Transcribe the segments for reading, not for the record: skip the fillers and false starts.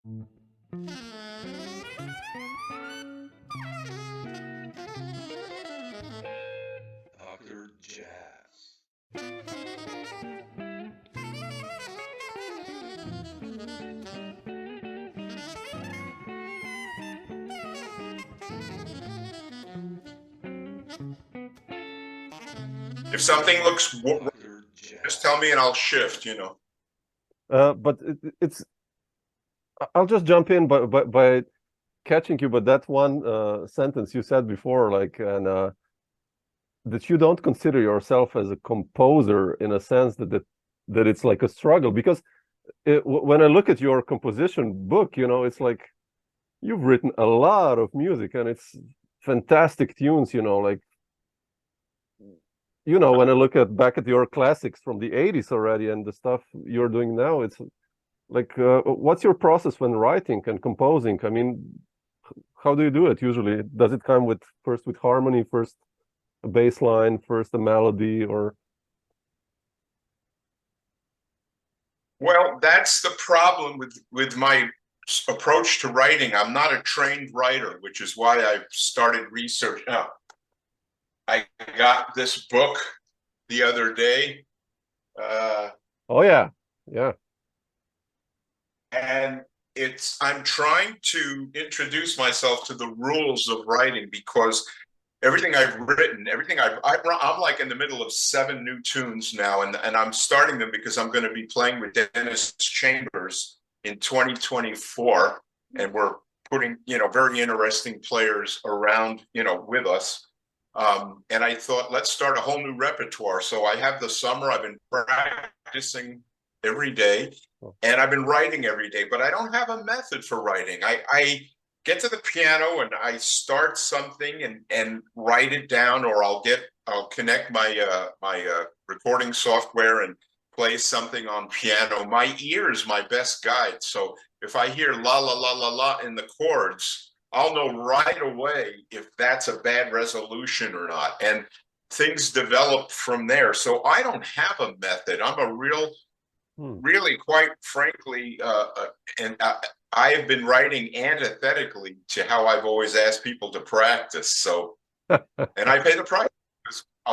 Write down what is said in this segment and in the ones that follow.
Lockart Jazz. If something looks, just tell me and I'll shift, But it's, I'll just jump in by catching you, but that one sentence you said before, like, and that you don't consider yourself as a composer in a sense that it's like a struggle, because when I look at your composition book, it's like you've written a lot of music and it's fantastic tunes, like, when I look back at your classics from the 80s already and the stuff you're doing now, it's like, what's your process when writing and composing? I mean, how do you do it usually? Does it come first with harmony, first a bass line, first a melody, or? Well, that's the problem with my approach to writing. I'm not a trained writer, which is why I started research. I got this book the other day. Oh yeah. And I'm trying to introduce myself to the rules of writing, because everything I've written, I'm like in the middle of 7 new tunes now, and I'm starting them because I'm going to be playing with Dennis Chambers in 2024, and we're putting, very interesting players around, with us. And I thought, let's start a whole new repertoire. So I have the summer, I've been practicing every day, and I've been writing every day, but I don't have a method for writing. I get to the piano and I start something and write it down, or I'll connect my recording software and play something on piano. My ear is my best guide. So if I hear la la la la la in the chords, I'll know right away if that's a bad resolution or not. And things develop from there. So I don't have a method. I'm a really, quite frankly, and I have been writing antithetically to how I've always asked people to practice. So, and I pay the price.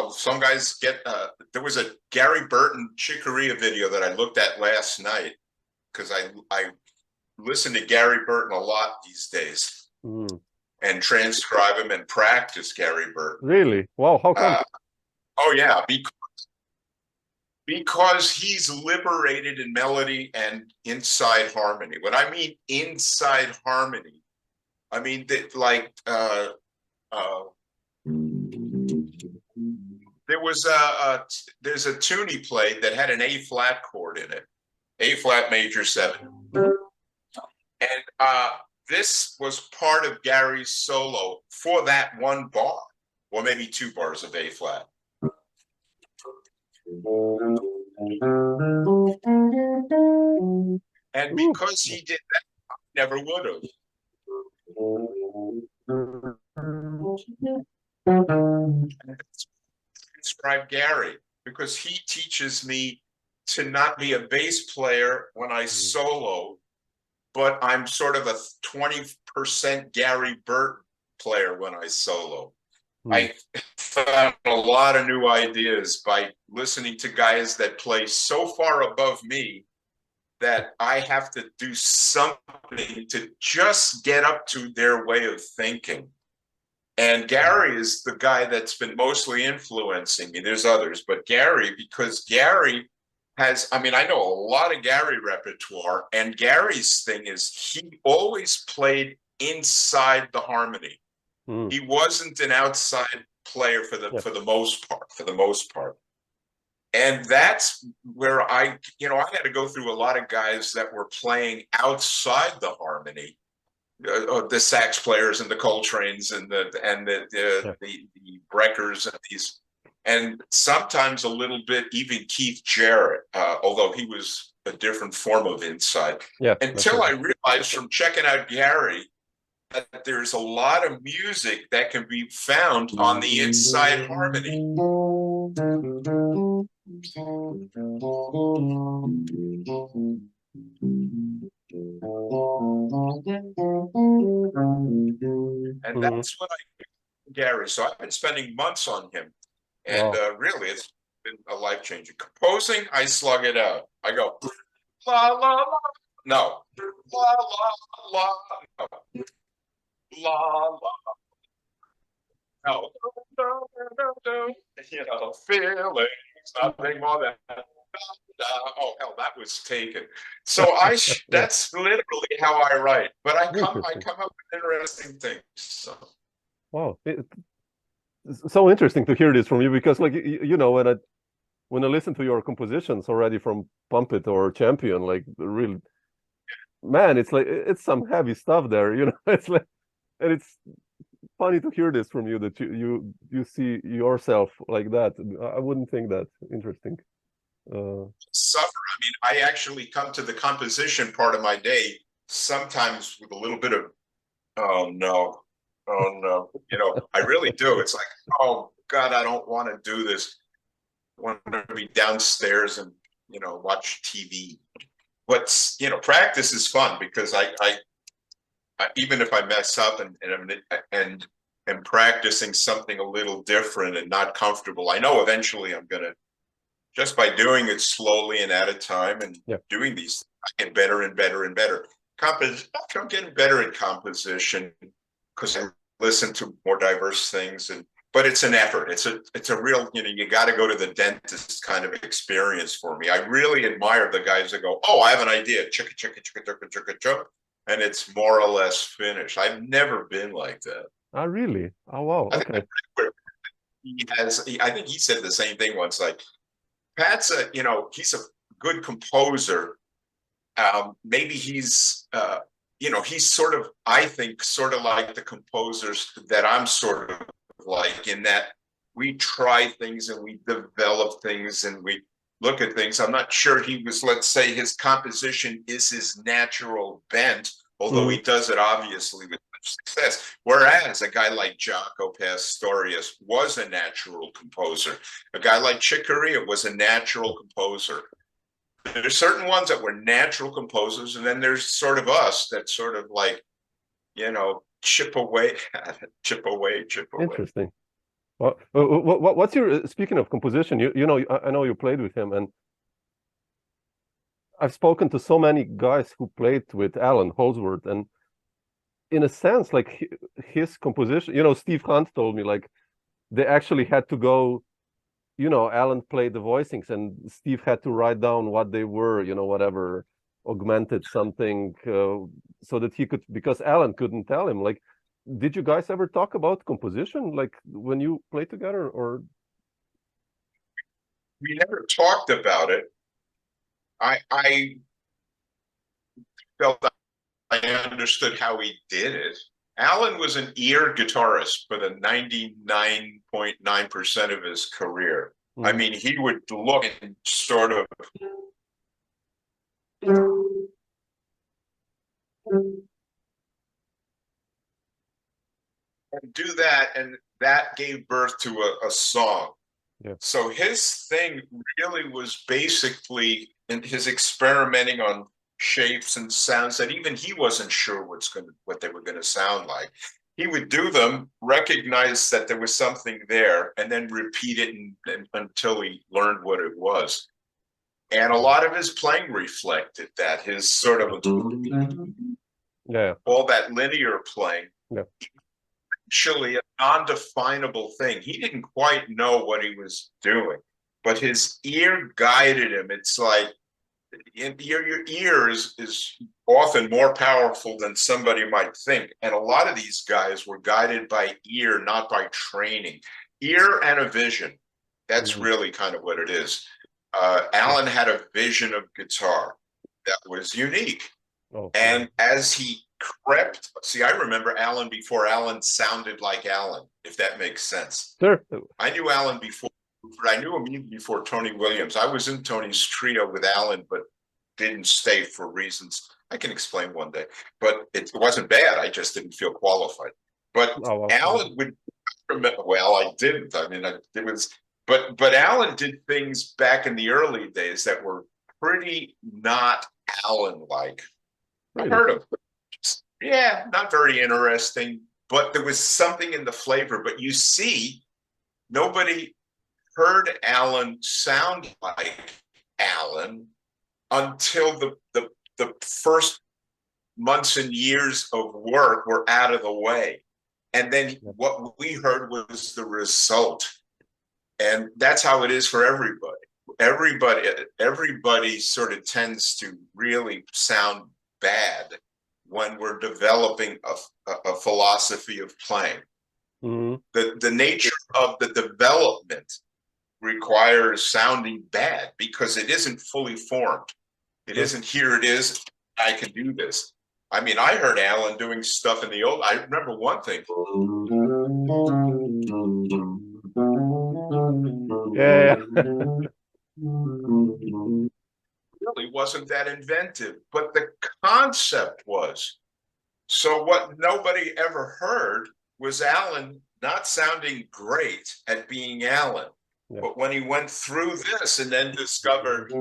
Some guys get, there was a Gary Burton Chick Corea video that I looked at last night, because I listen to Gary Burton a lot these days. And transcribe him and practice Gary Burton. Really? Wow, how come? Oh yeah, because he's liberated in melody and inside harmony. When I mean inside harmony, I mean that, like, there's a tune he played that had an A flat chord in it, A flat major 7, and this was part of Gary's solo for that one bar, or maybe 2 bars of A flat. And because he did that, I never would have. Describe Gary, because he teaches me to not be a bass player when I solo, but I'm sort of a 20% Gary Burton player when I solo. I found a lot of new ideas by listening to guys that play so far above me that I have to do something to just get up to their way of thinking. And Gary is the guy that's been mostly influencing me. There's others, but Gary, because Gary has, I know a lot of Gary repertoire, and Gary's thing is he always played inside the harmony. He wasn't an outside player for the most part. And that's where I had to go through a lot of guys that were playing outside the harmony, the sax players and the Coltrane's and the Breckers and these. And sometimes a little bit even Keith Jarrett, although he was a different form of inside. Until I realized from checking out Gary that there's a lot of music that can be found on the inside harmony. And that's what I do, Gary. So I've been spending months on him. And really, it's been a life changer. Composing, I slug it out. I go, la, la, la. No. La, la, la. No. La, la. No. You know, feelings, nothing more than. Oh hell, that was taken. So that's literally how I write. But I come up with interesting things. So. Wow, it's so interesting to hear this from you, because like you know, when I listen to your compositions already from Pump It or Champion, like really, man, it's like it's some heavy stuff there, you know. It's like, and it's funny to hear this from you, that you see yourself like that. I wouldn't think that. Interesting. Suffer. I mean, I actually come to the composition part of my day sometimes with a little bit of, oh no, you know, I really do. It's like, oh God, I don't want to do this. I want to be downstairs and, you know, watch TV. But, you know, practice is fun, because I even if I mess up and am practicing something a little different and not comfortable, I know eventually I'm gonna, just by doing it slowly and at a time and doing these, I get better and better and better. I'm getting better at composition because I listen to more diverse things, but it's an effort. It's a real, you know, you got to go to the dentist kind of experience for me. I really admire the guys that go, oh, I have an idea, chicka chicka chicka chicka chicka chicka, and it's more or less finished. I've never been like that. Oh, really? Oh, wow. Okay. I think he said the same thing once. Like, Pat's you know, he's a good composer. Maybe he's, you know, he's sort of, I think, sort of like the composers that I'm sort of like, in that we try things and we develop things and we look at things. I'm not sure he was, let's say, his composition is his natural bent, although he does it obviously with success. Whereas a guy like Jaco Pastorius was a natural composer. A guy like Chick Corea was a natural composer. There's certain ones that were natural composers, and then there's sort of us that sort of like, you know, chip away at it, chip away. Interesting. Well, what's your, speaking of composition, you know, I know you played with him, and I've spoken to so many guys who played with Allan Holdsworth, and in a sense, like his composition, you know, Steve Hunt told me, like, they actually had to go, you know, Allan played the voicings and Steve had to write down what they were, you know, whatever, augmented something, so that he could, because Allan couldn't tell him. Like, did you guys ever talk about composition, like when you played together, or? We never talked about it. I felt I understood how he did it. Allan was an ear guitarist for the 99.9% of his career. I mean, he would look and sort of do that, and that gave birth to a song. Yeah. So his thing really was basically in his experimenting on shapes and sounds that even he wasn't sure what they were going to sound like. He would do them, recognize that there was something there, and then repeat it until he learned what it was. And a lot of his playing reflected that, his sort of all that linear playing. Yeah. Actually a non-definable thing. He didn't quite know what he was doing, but his ear guided him. It's like your ear is often more powerful than somebody might think. And a lot of these guys were guided by ear, not by training. Ear and a vision. That's really kind of what it is. Allan had a vision of guitar that was unique. And as he crept, see, I remember Allan before Allan sounded like Allan, if that makes sense. Sure. I knew Allan before, but I knew him even before Tony Williams. I was in Tony's trio with Allan, but didn't stay for reasons I can explain one day. But it wasn't bad. I just didn't feel qualified. But Allan would remember. Well, I didn't. I mean, it was. But Allan did things back in the early days that were pretty not Allan-like. I heard him. Yeah, not very interesting, but there was something in the flavor. But you see, nobody heard Allan sound like Allan until the first months and years of work were out of the way. And then what we heard was the result. And that's how it is for everybody. Everybody sort of tends to really sound bad when we're developing a philosophy of playing. Mm-hmm. The nature of the development requires sounding bad because it isn't fully formed. It isn't, here it is, I can do this. I mean, I heard Allan doing stuff in the old, I remember one thing. Yeah. Really wasn't that inventive, but the concept was. So what nobody ever heard was Allan not sounding great at being Allan. Yeah. But when he went through this and then discovered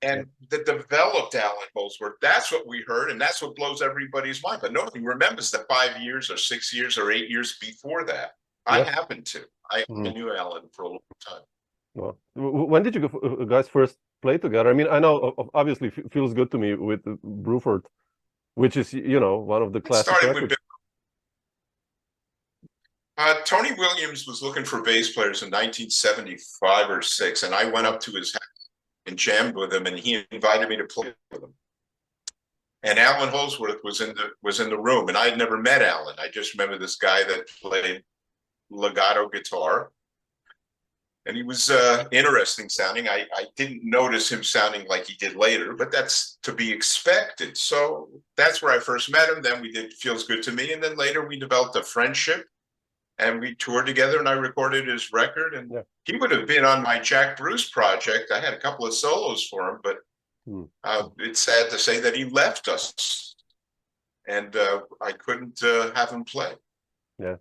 and the developed Allan Holdsworth, that's what we heard, and that's what blows everybody's mind. But nobody remembers the 5 years or 6 years or 8 years before that. I happened to. I knew Allan for a long time. Well, when did you guys first play together? I mean, I know obviously feels good to me with Bruford, which is, you know, one of the classic records. Tony Williams was looking for bass players in 1975 or 6, and I went up to his house and jammed with him, and he invited me to play with him. And Allan Holdsworth was in the room, and I had never met Allan. I just remember this guy that played legato guitar, and he was interesting sounding. I didn't notice him sounding like he did later, but that's to be expected. So that's where I first met him. Then we did Feels Good to Me, and then later we developed a friendship, and we toured together, and I recorded his record. And he would have been on my Jack Bruce project. I had a couple of solos for him, but it's sad to say that he left us, and I couldn't have him play. Yeah.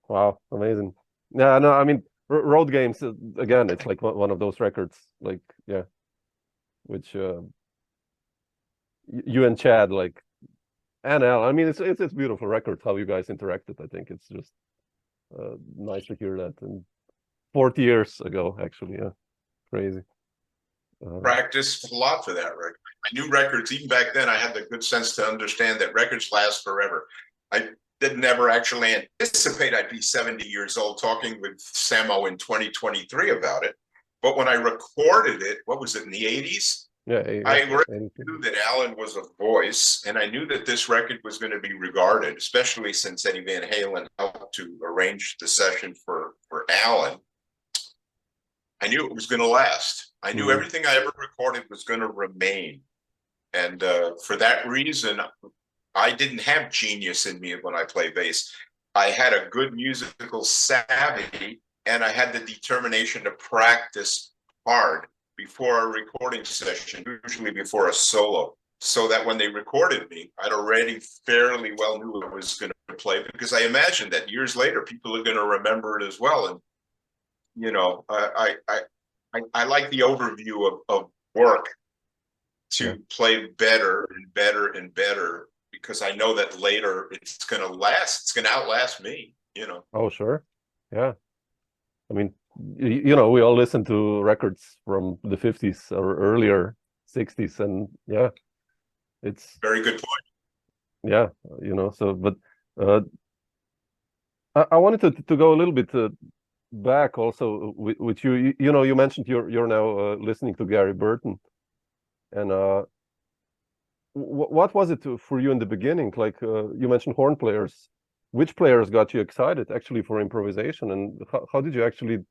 Wow. Amazing. Yeah. No, I mean, Road Games, again, it's like one of those records, like, which you and Chad, like, and Al, I mean, it's a beautiful record how you guys interacted. I think it's just nice to hear that. And 40 years ago, actually, crazy. Practiced a lot for that record. I knew records, even back then, I had the good sense to understand that records last forever. I didn't ever actually anticipate I'd be 70 years old talking with Samo in 2023 about it. But when I recorded it, what was it, in the 80s? I knew that Allan was a voice, and I knew that this record was going to be regarded, especially since Eddie Van Halen helped to arrange the session for Allan. I knew it was going to last. I knew everything I ever recorded was going to remain. And for that reason, I didn't have genius in me when I play bass. I had a good musical savvy, and I had the determination to practice hard before a recording session, usually before a solo, so that when they recorded me, I'd already fairly well knew I was going to play, because I imagined that years later, people are going to remember it as well. And, you know, I like the overview of work to play better and better and better, because I know that later it's going to last. It's going to outlast me, you know. Oh, sure. Yeah. I mean, you know, we all listen to records from the 50s or earlier 60s, and it's very good point. Yeah, you know, so, but I wanted to go a little bit back also with you. You know, you mentioned you're now listening to Gary Burton, and what was it for you in the beginning? Like you mentioned horn players. Which players got you excited actually for improvisation, and how did you actually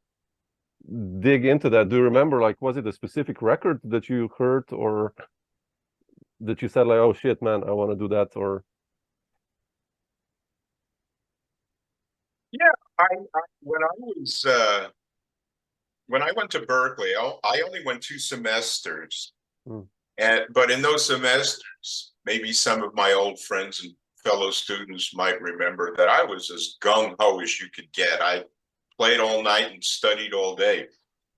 dig into that? Do you remember, like, was it a specific record that you heard, or that you said like, oh shit, man, I want to do that? Or when I went to Berkeley, I only went 2 semesters, but in those semesters, maybe some of my old friends and fellow students might remember that I was as gung-ho as you could get. I played all night and studied all day.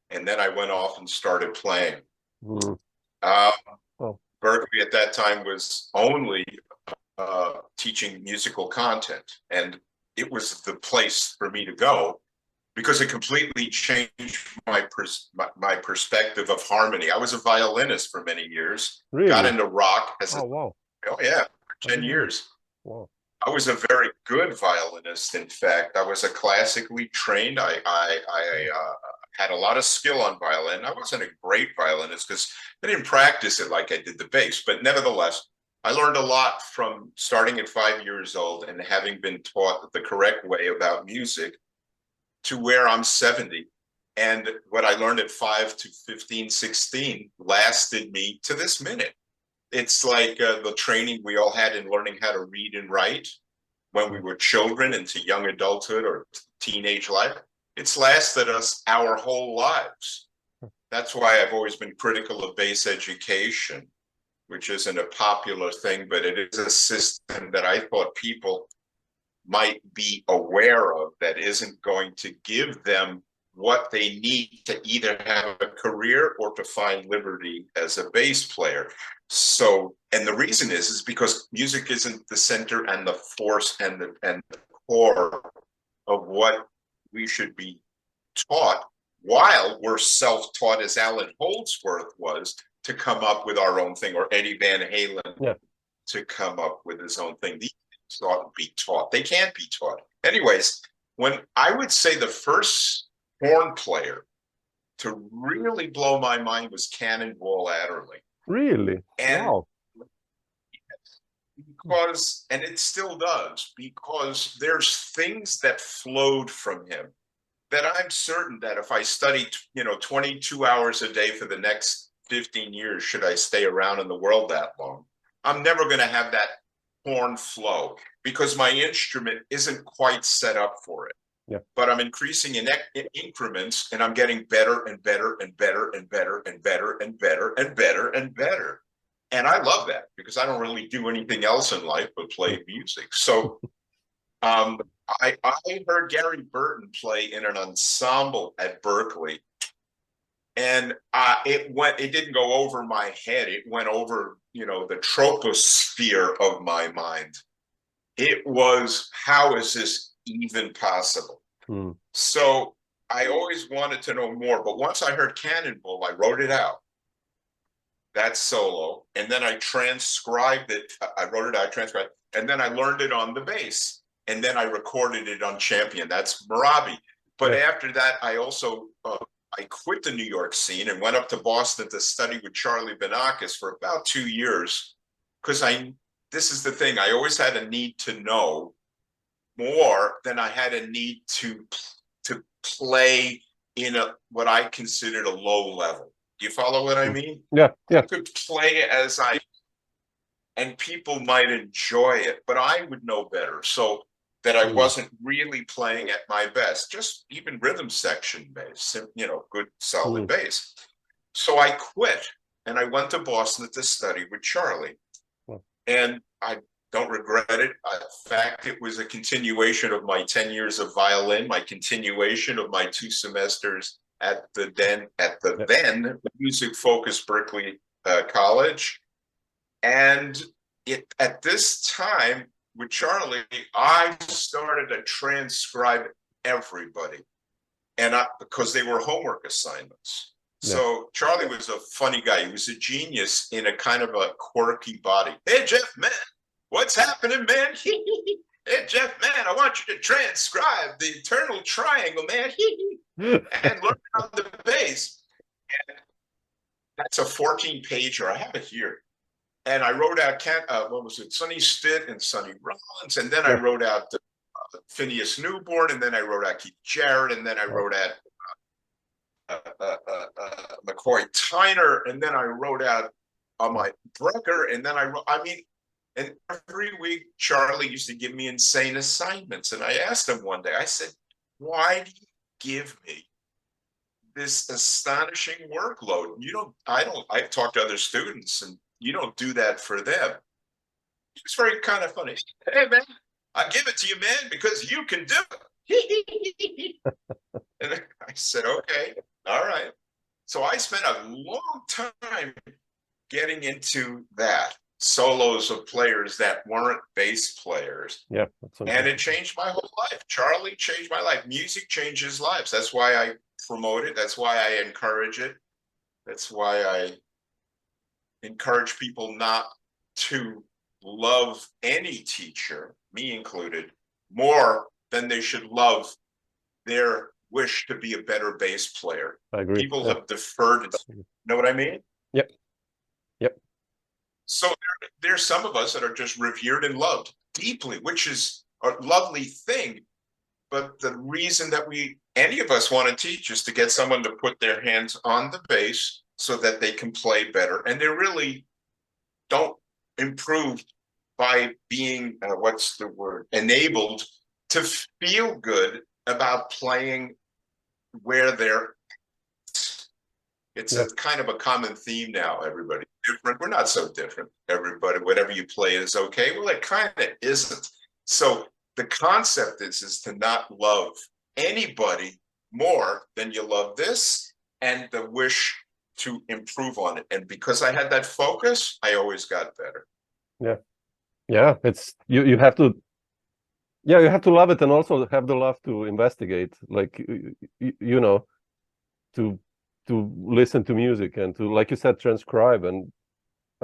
And then I went off and started playing. Mm. Berkeley at that time was only teaching musical content. And it was the place for me to go because it completely changed my perspective of harmony. I was a violinist for many years. Really? Got into rock as wow. Oh yeah, 10 years. Wow. I was a very good violinist. In fact, I was a classically trained. I had a lot of skill on violin. I wasn't a great violinist because I didn't practice it like I did the bass, but nevertheless, I learned a lot from starting at 5 years old and having been taught the correct way about music to where I'm 70. And what I learned at 5 to 15, 16 lasted me to this minute. It's like the training we all had in learning how to read and write when we were children into young adulthood or teenage life. It's lasted us our whole lives. That's why I've always been critical of bass education, which isn't a popular thing, but it is a system that I thought people might be aware of that isn't going to give them what they need to either have a career or to find liberty as a bass player. So, and the reason is because music isn't the center and the force and the core of what we should be taught, while we're self-taught, as Allan Holdsworth was, to come up with our own thing, or Eddie Van Halen to come up with his own thing. These things ought to be taught. They can't be taught. Anyways, when I would say the first horn player to really blow my mind was Cannonball Adderley. Really? And wow. Because, and it still does, because there's things that flowed from him that I'm certain that if I studied, 22 hours a day for the next 15 years, should I stay around in the world that long, I'm never going to have that horn flow because my instrument isn't quite set up for it. Yeah. But I'm increasing in increments, and I'm getting better and better and better and better and better and better and better and better. And I love that because I don't really do anything else in life but play music. So I heard Gary Burton play in an ensemble at Berkeley, and it didn't go over my head. It went over, the troposphere of my mind. It was, how is this even possible? So I always wanted to know more, but once I heard Cannonball, I wrote it out, that solo, and then I transcribed it. I wrote it out, transcribed, and then I learned it on the bass, and then I recorded it on Champion. That's Marabi. But after that, I also I quit the New York scene and went up to Boston to study with Charlie Banakis for about 2 years, because this is the thing, I always had a need to know more than I had a need to play in what I considered a low level. Do you follow what I mean? Yeah. I could play and people might enjoy it, but I would know better. So that I wasn't really playing at my best, just even rhythm section bass, good solid bass. So I quit and I went to Boston to study with Charlie. And I don't regret it. In fact, it was a continuation of my 10 years of violin, my continuation of my 2 semesters at the then music-focused Berkeley College. And at this time with Charlie, I started to transcribe everybody, and because they were homework assignments. So Charlie was a funny guy. He was a genius in a kind of a quirky body. Hey, Jeff, man, what's happening, man? Hey, Jeff, man, I want you to transcribe the eternal triangle, man, and learn on the bass. And that's a 14-pager. I have it here. And I wrote out, what was it, Sonny Stitt and Sonny Rollins. And then I wrote out Phineas Newborn. And then I wrote out Keith Jarrett. And then I wrote out McCoy Tyner, and then I wrote out my Brecker, and then and every week Charlie used to give me insane assignments, and I asked him one day, I said, why do you give me this astonishing workload? I've talked to other students, and you don't do that for them. It's very kind of funny. Hey, man, I give it to you, man, because you can do it. And I said, okay, all right. So I spent a long time getting into that, solos of players that weren't bass players. Yeah. And it changed my whole life. Charlie changed my life. Music changes lives. That's why I promote it. That's why I encourage it. That's why I encourage people not to love any teacher, me included, more than they should love their wish to be a better bass player. I agree. People have deferred. Know what I mean? Yep. Yep. So there's some of us that are just revered and loved deeply, which is a lovely thing. But the reason that any of us want to teach is to get someone to put their hands on the bass so that they can play better. And they really don't improve by being, what's the word, enabled to feel good about playing where they're. It's a kind of a common theme now. Everybody's different. We're not so different. Everybody, whatever you play is okay. Well, it kind of isn't. So the concept is to not love anybody more than you love this, and the wish to improve on it. And because I had that focus, I always got better. Yeah. It's you have to. Yeah, you have to love it, and also have the love to investigate, like to listen to music and to, like you said, transcribe. And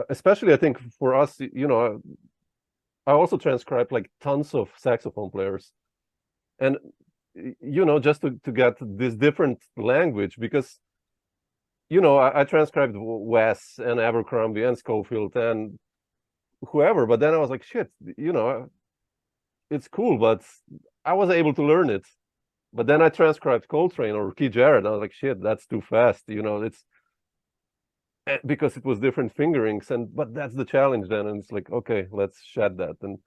especially I think for us, I also transcribed like tons of saxophone players, and just to get this different language, because I transcribed Wes and Abercrombie and Schofield and whoever, but then I was like, shit, it's cool, but I was able to learn it. But then I transcribed Coltrane or Keith Jarrett. I was like, shit, that's too fast. It's because it was different fingerings, but that's the challenge then. And it's like, okay, let's shed that. And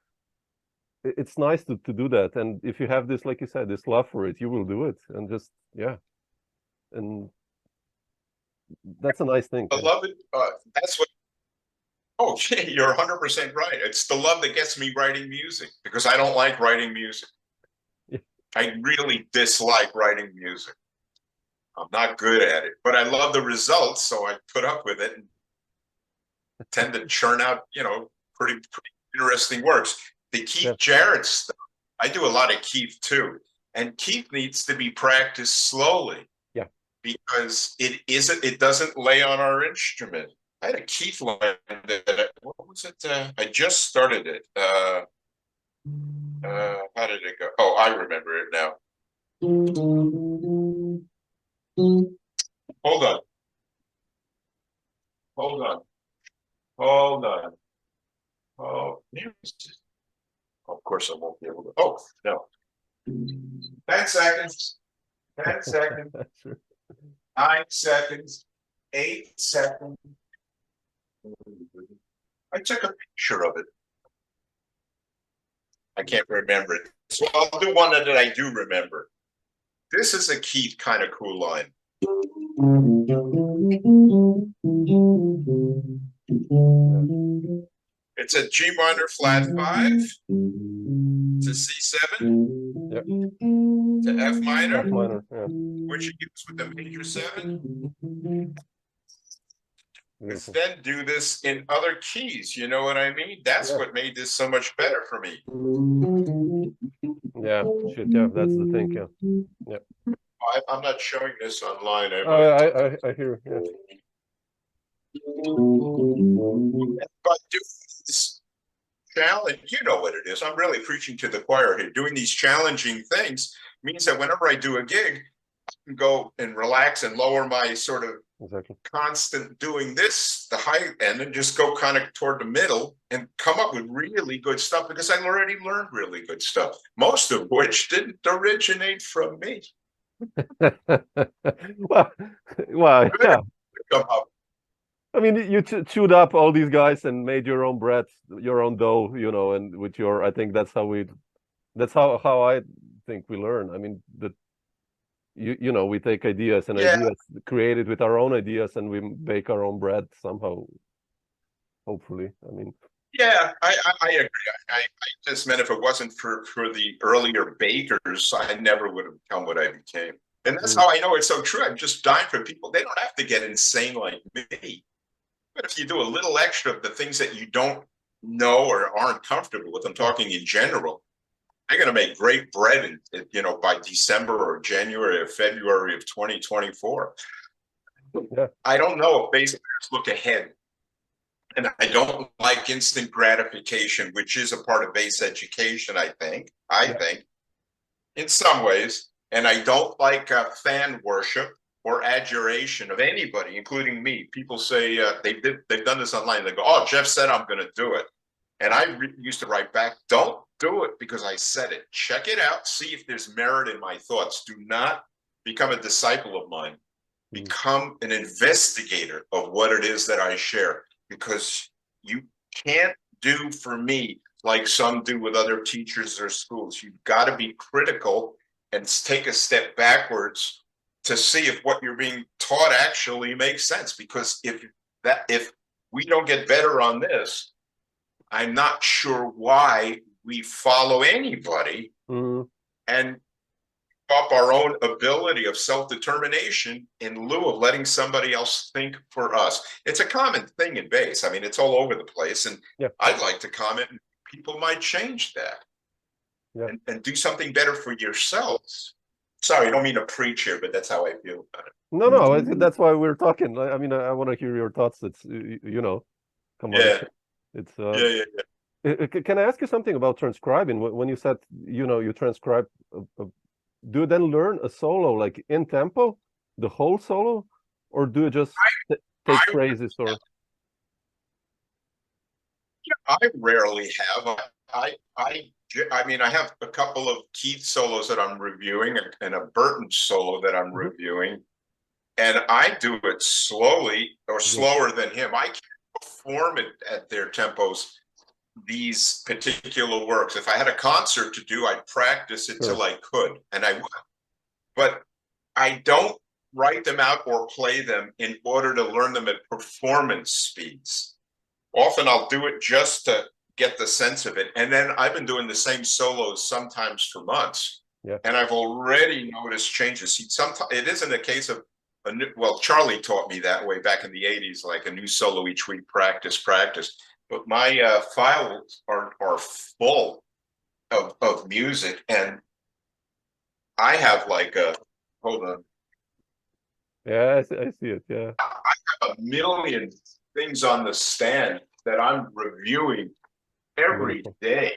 it's nice to do that. And if you have this, like you said, this love for it, you will do it. And just, yeah. And that's a nice thing. I love it. That's what. Oh, you're 100% right. It's the love that gets me writing music, because I don't like writing music. I really dislike writing music. I'm not good at it, but I love the results, so I put up with it and tend to churn out, pretty interesting works. The Keith Jarrett stuff, I do a lot of Keith too, and Keith needs to be practiced slowly. Yeah, because it doesn't lay on our instrument. I had a Keith line that what was it? I just started it. How did it go? Oh, I remember it now. Hold on. Oh, of course I won't be able to. Oh, no. 10 seconds. 10 seconds. 9 seconds. 8 seconds. I took a picture of it. I can't remember it. So I'll do one that I do remember. This is a Keith kind of cool line. It's a G minor flat 5. It's a C7. Yep. It's a F minor. F minor, yeah. Which you use with the major 7. Beautiful. Then do this in other keys. You know what I mean? That's what made this so much better for me. Yeah, shit, yeah, that's the thing, yeah. I'm not showing this online. I hear, yeah. But doing this challenge, you know what it is. I'm really preaching to the choir here. Doing these challenging things means that whenever I do a gig, I can go and relax and lower my sort of constant doing this, the high end, and just go kind of toward the middle and come up with really good stuff, because I already learned really good stuff, most of which didn't originate from me. well, yeah. Come up. I mean, you chewed up all these guys and made your own bread, your own dough, and with your, I think that's how I think we learn. I mean, we take ideas and ideas created with our own ideas, and we bake our own bread somehow, hopefully. I mean, yeah, I agree. I just meant if it wasn't for the earlier bakers, I never would have become what I became. And that's how I know it's so true. I'm just dying for people. They don't have to get insane like me. But if you do a little extra of the things that you don't know or aren't comfortable with, I'm talking in general, they're going to make great bread, by December or January or February of 2024. Yeah. I don't know if bass players look ahead. And I don't like instant gratification, which is a part of bass education, I think, in some ways. And I don't like fan worship or adjuration of anybody, including me. People say they've done this online. They go, "Oh, Jeff said I'm going to do it," and I used to write back, "Don't do it because I said it. Check it out. See if there's merit in my thoughts. Do not become a disciple of mine. Become an investigator of what it is that I share, because you can't do for me like some do with other teachers or schools. You've got to be critical and take a step backwards to see if what you're being taught actually makes sense. Because if we don't get better on this, I'm not sure why we follow anybody and up our own ability of self-determination in lieu of letting somebody else think for us. It's a common thing in bass. I mean, it's all over the place. And I'd like to comment, people might change that and do something better for yourselves. Sorry, I don't mean to preach here, but that's how I feel about it. No, that's why we're talking. I mean, I want to hear your thoughts. It's, come on. It's, Can I ask you something about transcribing? When you said, you transcribe, do you then learn a solo like in tempo, the whole solo, or do you just take phrases or? I rarely have. I mean, I have a couple of Keith solos that I'm reviewing and a Burton solo that I'm reviewing, and I do it slowly or slower than him. I can't perform it at their tempos, these particular works. If I had a concert to do, I'd practice it till I could, and I would. But I don't write them out or play them in order to learn them at performance speeds. Often I'll do it just to get the sense of it. And then I've been doing the same solos sometimes for months. And I've already noticed changes. See, sometimes it isn't a case of Charlie taught me that way back in the 80s, like a new solo each week, practice. But my files are full of music, and I have like hold on. Yeah, I see it. Yeah, I have a million things on the stand that I'm reviewing every day.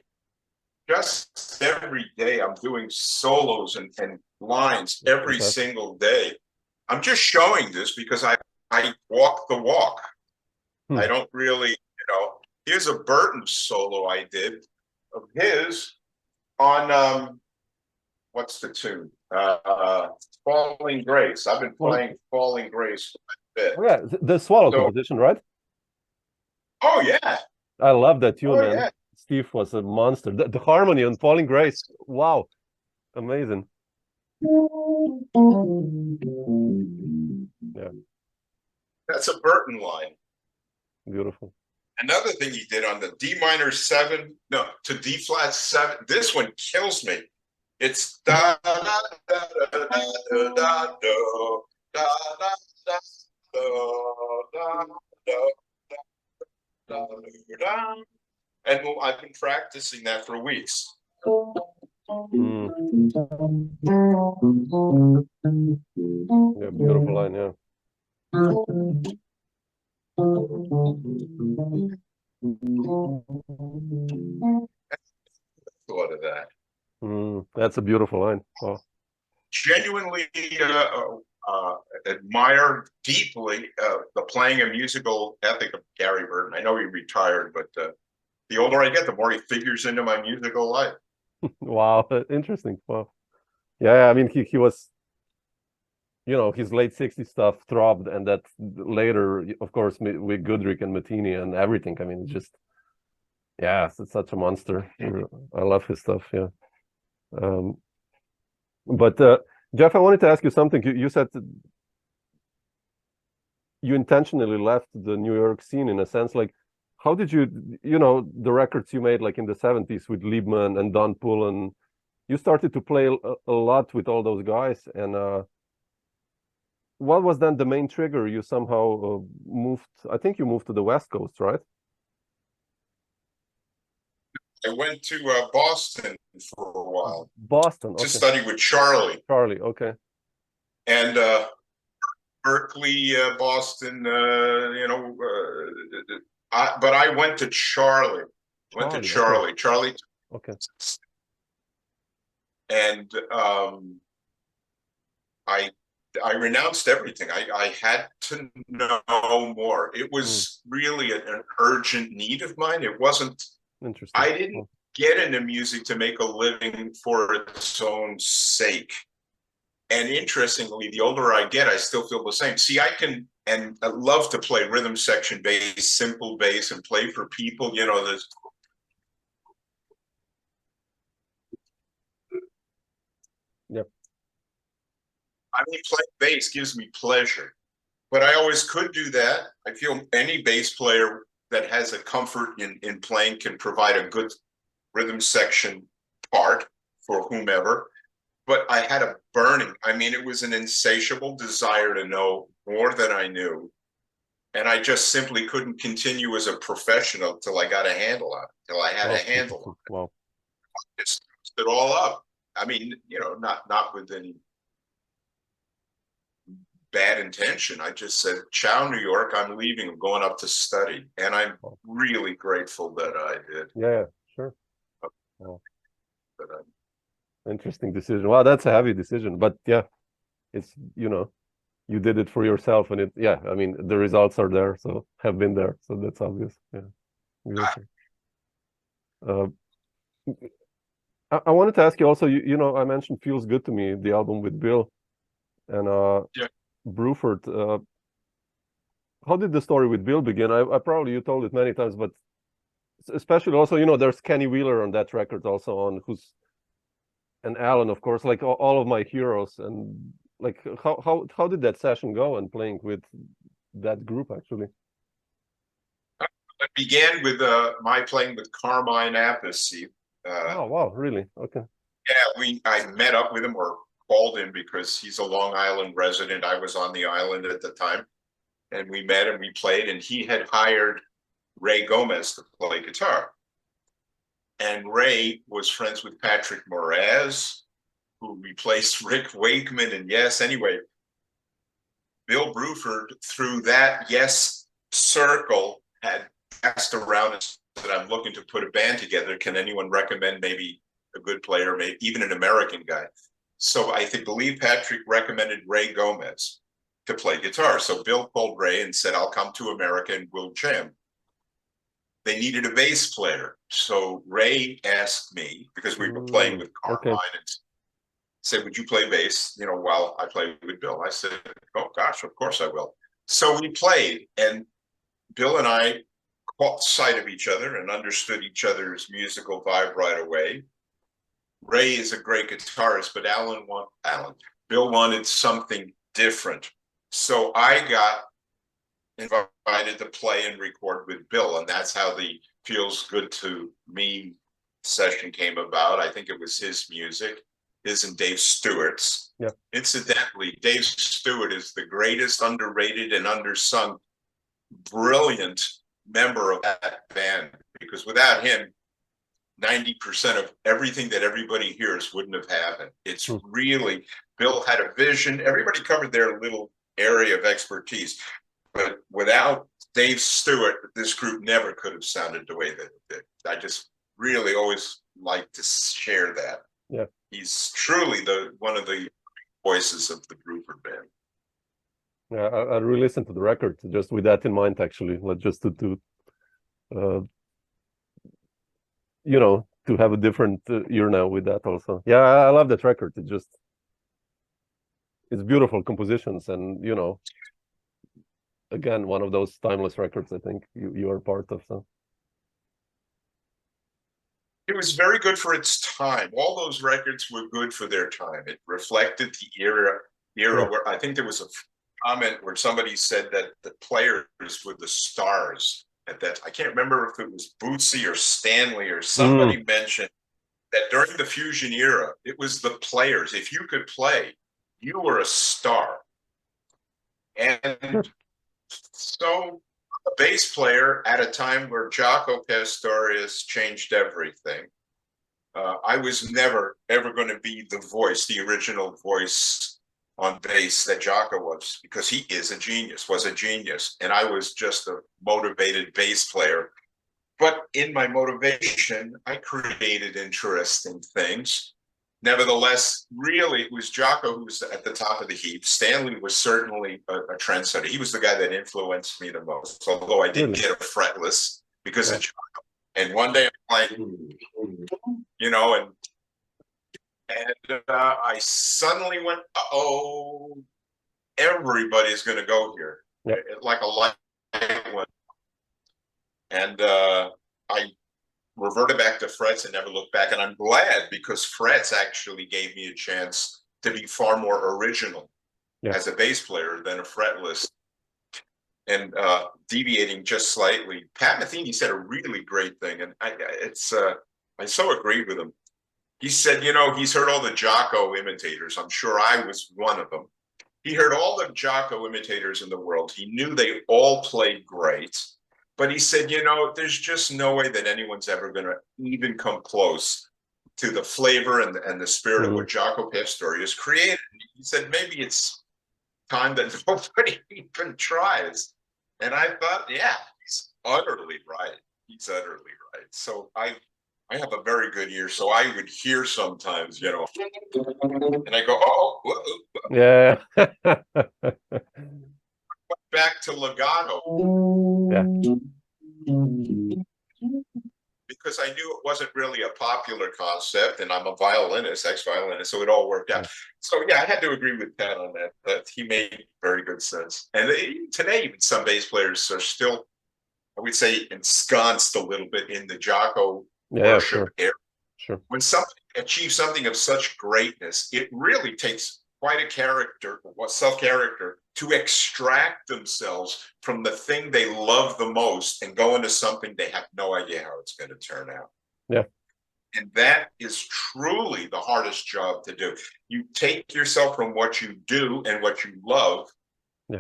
Just every day, I'm doing solos and lines every single day. I'm just showing this because I walk the walk. I don't really, here's a Burton solo I did of his on what's the tune? Falling Grace. I've been playing Falling Grace quite a bit. Oh, yeah, the Swallow composition, right? Oh yeah, I love that tune, man. Yeah. Steve was a monster. The harmony on Falling Grace, wow, amazing. Yeah, that's a Burton line. Beautiful. Another thing he did on the D minor 7, no, to D flat 7. This one kills me. It's da da da da da da da da da da. And I've been practicing that for weeks. Yeah, beautiful line, yeah. Thought of that. That's a beautiful line. Wow. Genuinely admire deeply the playing and musical ethic of Gary Burton. I know he retired, but the older I get, the more he figures into my musical life. Wow, interesting. Wow. Yeah, I mean, he was, his late 60s stuff throbbed, and that later, of course, with Goodrich and Matini and everything. I mean, it's just, it's such a monster. I love his stuff, yeah. But Jeff, I wanted to ask you something. You said you intentionally left the New York scene in a sense. Like, how did you, the records you made like in the 70s with Liebman and Don Pullen, you started to play a lot with all those guys. And what was then the main trigger? You somehow moved, I think you moved to the West Coast, right? I went to Boston for a while Boston, to okay. study with Charlie. Charlie, okay. And Berkeley, Boston, but I went to Charlie. Okay. Charlie. Okay. And I renounced everything. I had to know more. It was really an urgent need of mine. It wasn't. Interesting. I didn't get into music to make a living for its own sake. And interestingly, the older I get, I still feel the same. See, I love to play rhythm section bass, simple bass, and play for people. You know, there's. Yep. I mean, playing bass gives me pleasure, but I always could do that. I feel any bass player that has a comfort in playing can provide a good rhythm section part for whomever. But I had a burning, I mean, it was an insatiable desire to know more than I knew. And I just simply couldn't continue as a professional till I got a handle on it, till I had a handle on it. Wow. Just it all up. I mean, you know, not with any bad intention. I just said, ciao, New York, I'm leaving, I'm going up to study. And I'm really grateful that I did. Yeah, sure. Wow. But interesting decision. Wow, that's a heavy decision, but yeah, it's, you know, you did it for yourself, and I mean, the results are there, so have been there, so that's obvious. Yeah, beautiful. I wanted to ask you also, you know, I mentioned "Feels Good to Me," the album with Bill and Bruford. How did the story with Bill begin? I probably, you told it many times, but especially also, you know, there's Kenny Wheeler on that record also, and Allan, of course, like all of my heroes. And like, how did that session go and playing with that group actually? it began with my playing with Carmine Appice. Oh wow, really? Okay. Yeah, I met up with him or called him because he's a Long Island resident. I was on the island at the time, and we met and we played. And he had hired Ray Gomez to play guitar. And Ray was friends with Patrick Moraz, who replaced Rick Wakeman. And yes, anyway, Bill Bruford, through that yes circle, had asked around and said, I'm looking to put a band together. Can anyone recommend maybe a good player, maybe even an American guy? So I believe Patrick recommended Ray Gomez to play guitar. So Bill called Ray and said, I'll come to America and we'll jam. They needed a bass player. So Ray asked me, because we were playing with Carmine, and said, would you play bass, you know, while I played with Bill? I said, oh gosh, of course I will. So we played, and Bill and I caught sight of each other and understood each other's musical vibe right away. Ray is a great guitarist, but Bill wanted something different. So I got invited to play and record with Bill, and that's how the Feels Good to Me session came about. I think it was his music, his and Dave Stewart's. Yeah. Incidentally, Dave Stewart is the greatest underrated and undersung, brilliant member of that band, because without him, 90% of everything that everybody hears wouldn't have happened. It's really, Bill had a vision. Everybody covered their little area of expertise. But without Dave Stewart, this group never could have sounded the way that it did. I just really always like to share that. Yeah. He's truly one of the voices of the Bruford band. Yeah, I re-listened to the record just with that in mind, actually, like just to you know, to have a different ear now with that also. Yeah, I love that record. It's beautiful compositions, and you know, again, one of those timeless records I think you are part of. So it was very good for its time. All those records were good for their time. It reflected the era where I think there was a comment where somebody said that the players were the stars at that. I can't remember if it was Bootsy or Stanley or somebody mentioned that during the Fusion era, it was the players. If you could play, you were a star. And so a bass player at a time where Jaco Pastorius changed everything. I was never, ever going to be the voice, the original voice on bass that Jaco was, because he is a genius, was a genius. And I was just a motivated bass player. But in my motivation, I created interesting things. Nevertheless, really, it was Jaco who was at the top of the heap. Stanley was certainly a trendsetter. He was the guy that influenced me the most, although I did get a fretless because of Jaco. And one day I'm like, you know, and I suddenly went, uh-oh, everybody's going to go here. Like a light went. And I reverted back to frets and never looked back. And I'm glad, because frets actually gave me a chance to be far more original as a bass player than a fretless. And deviating just slightly, Pat Metheny said a really great thing, and I so agreed with him. He said, you know, he's heard all the Jaco imitators. I'm sure I was one of them. He heard all the Jaco imitators in the world. He knew they all played great. But he said, you know, there's just no way that anyone's ever going to even come close to the flavor and the spirit of what Jaco Pastorius created. He said, maybe it's time that nobody even tries. And I thought, yeah, he's utterly right. He's utterly right. So I have a very good ear. So I would hear sometimes, you know, and I go, oh, yeah. Back to legato. Because I knew it wasn't really a popular concept, and I'm a violinist, ex-violinist, so it all worked out. So yeah, I had to agree with Pat on that. That he made very good sense. And today, even some bass players are still, I would say, ensconced a little bit in the Jaco worship era. Sure. When somebody achieves something of such greatness, it really takes quite a character, self-character, to extract themselves from the thing they love the most and go into something they have no idea how it's going to turn out. Yeah. And that is truly the hardest job to do. You take yourself from what you do and what you love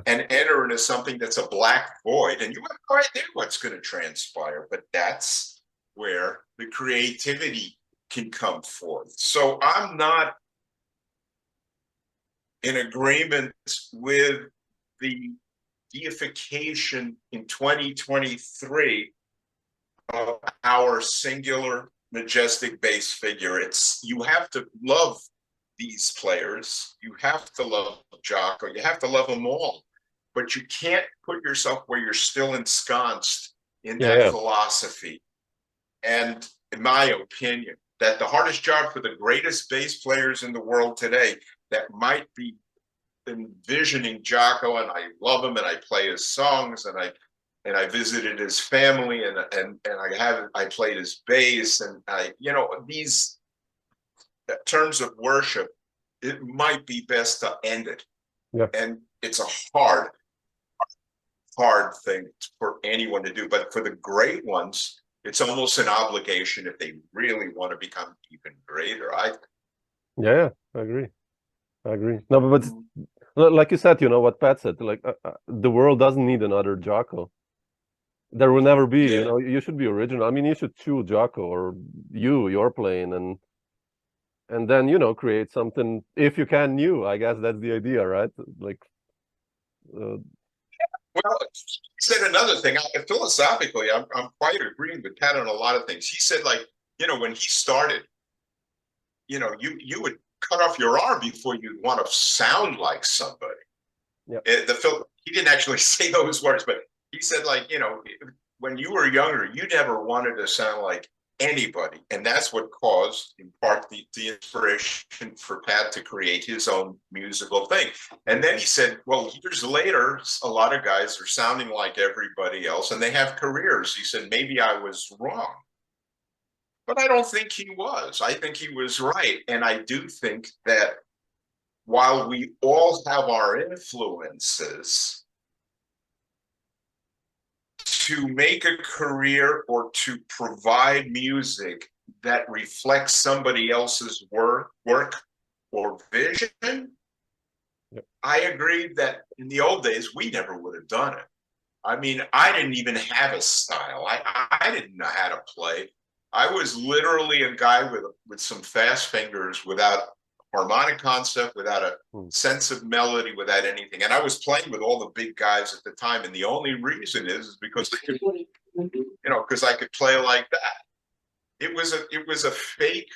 and enter into something that's a black void, and you have no idea what's going to transpire. But that's where the creativity can come forth. So I'm not in agreement with the deification in 2023 of our singular majestic bass figure. You have to love these players. You have to love Jaco. You have to love them all. But you can't put yourself where you're still ensconced in that philosophy. And in my opinion, that the hardest job for the greatest bass players in the world today that might be envisioning Jaco, and I love him, and I play his songs, and I visited his family, and I played his bass, and these terms of worship, it might be best to end it. And it's a hard thing for anyone to do, but for the great ones, it's almost an obligation if they really want to become even greater. I agree. No, but like you said, you know what Pat said, like the world doesn't need another Jaco. There will never be, you know, you should be original. I mean, you should choose Jaco or you're playing, and then, you know, create something, if you can, new. I guess that's the idea, right? Like, well, he said another thing. Philosophically, I'm quite agreeing with Pat on a lot of things. He said, like, you know, when he started, you know, you would cut off your arm before you'd want to sound like somebody. He didn't actually say those words, but he said, like, you know, when you were younger, you never wanted to sound like anybody. And that's what caused, in part, the inspiration for Pat to create his own musical thing. And then he said, well, years later, a lot of guys are sounding like everybody else, and they have careers. He said, maybe I was wrong. But I don't think he was. I think he was right. And I do think that while we all have our influences, to make a career or to provide music that reflects somebody else's work or vision I agree that in the old days, we never would have done it. I mean, I didn't even have a style. I didn't know how to play. I was literally a guy with some fast fingers, without harmonic concept, without a sense of melody, without anything. And I was playing with all the big guys at the time. And the only reason is because they could, because I could play like that. It was a fake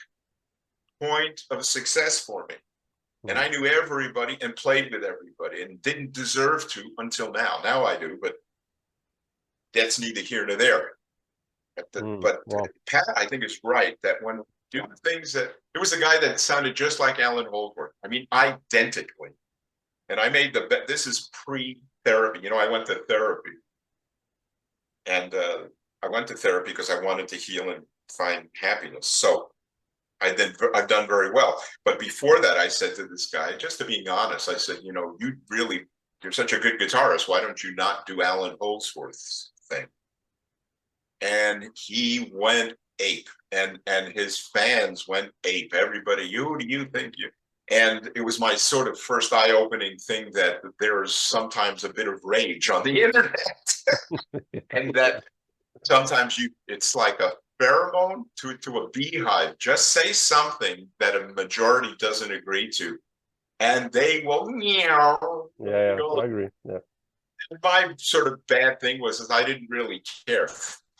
point of success for me. And I knew everybody and played with everybody and didn't deserve to until now. Now I do, but that's neither here nor there. But Pat, I think, is right that when you do things that, there was a guy that sounded just like Allan Holdsworth. I mean, identically. And I made this is pre-therapy. I went to therapy. And I went to therapy because I wanted to heal and find happiness. So I've done very well. But before that, I said to this guy, just to being honest, I said, you're such a good guitarist. Why don't you not do Allan Holdsworth's thing? And he went ape, and his fans went ape. Everybody, who do you think you? And it was my sort of first eye-opening thing that there's sometimes a bit of rage on the internet, and that sometimes it's like a pheromone to a beehive. Just say something that a majority doesn't agree to, and they will meow. Yeah, I agree. Yeah. My sort of bad thing was I didn't really care.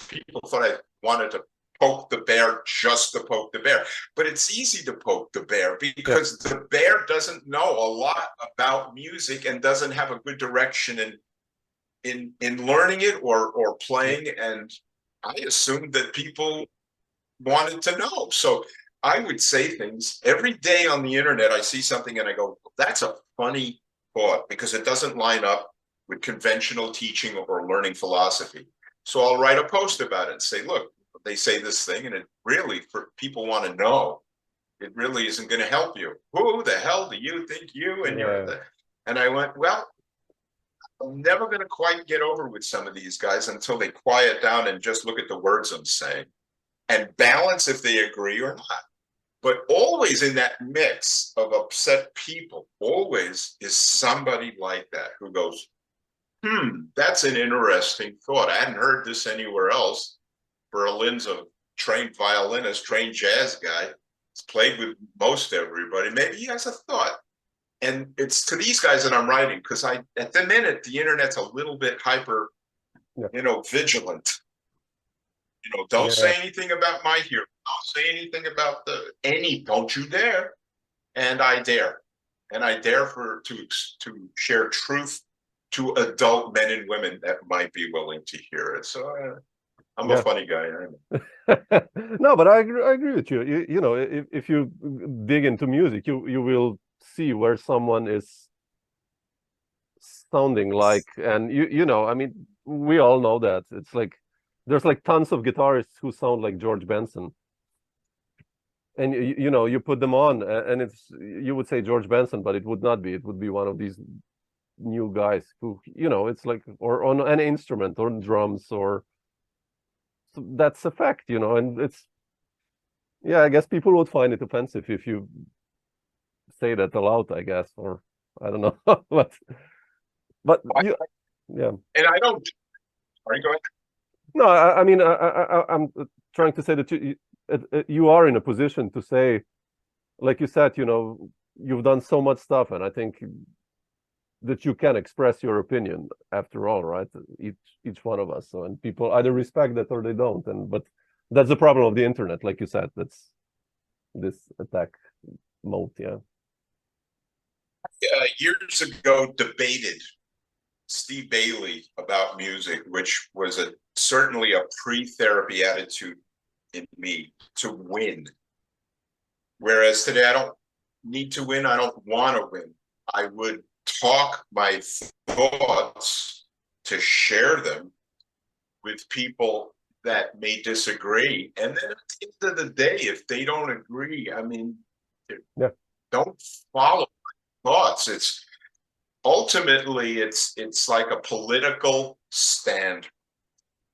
People thought I wanted to poke the bear just to poke the bear, but it's easy to poke the bear because the bear doesn't know a lot about music and doesn't have a good direction in learning it or playing. And I assumed that people wanted to know. So I would say things every day on the internet. I see something and I go, that's a funny thought because it doesn't line up with conventional teaching or learning philosophy. So I'll write a post about it and say, look, they say this thing and it really, for people want to know, it really isn't going to help you. Who the hell do you think you and and I went, well, I'm never going to quite get over with some of these guys until they quiet down and just look at the words I'm saying and balance if they agree or not. But always in that mix of upset people, always is somebody like that who goes, that's an interesting thought. I hadn't heard this anywhere else. Berlin's a trained violinist, trained jazz guy. He's played with most everybody. Maybe he has a thought. And it's to these guys that I'm writing because at the minute, the internet's a little bit hyper, vigilant. Don't say anything about my hero. Don't say anything about don't you dare. And I dare. And I dare to share truth to adult men and women that might be willing to hear it. So I'm a funny guy. No, but I agree with you. If you dig into music, you will see where someone is sounding like, and I mean, we all know that. It's like there's like tons of guitarists who sound like George Benson. And you put them on and you would say George Benson, but it would not be. It would be one of these new guys who it's like, or on an instrument or drums, or so that's a fact, and it's I guess people would find it offensive if you say that aloud, I guess, or I don't know. but and I don't. Sorry, go ahead. No, I mean, I'm trying to say that you are in a position to say, like you said, you've done so much stuff, and I think that you can express your opinion after all, right? Each one of us. So, and people either respect that or they don't. But that's the problem of the internet, like you said. That's this attack mode, Years ago, debated Steve Bailey about music, which was certainly a pre-therapy attitude in me to win. Whereas today, I don't need to win. I don't want to win. I would talk my thoughts to share them with people that may disagree. And then at the end of the day, if they don't agree, I mean, don't follow my thoughts. It's ultimately, it's like a political stand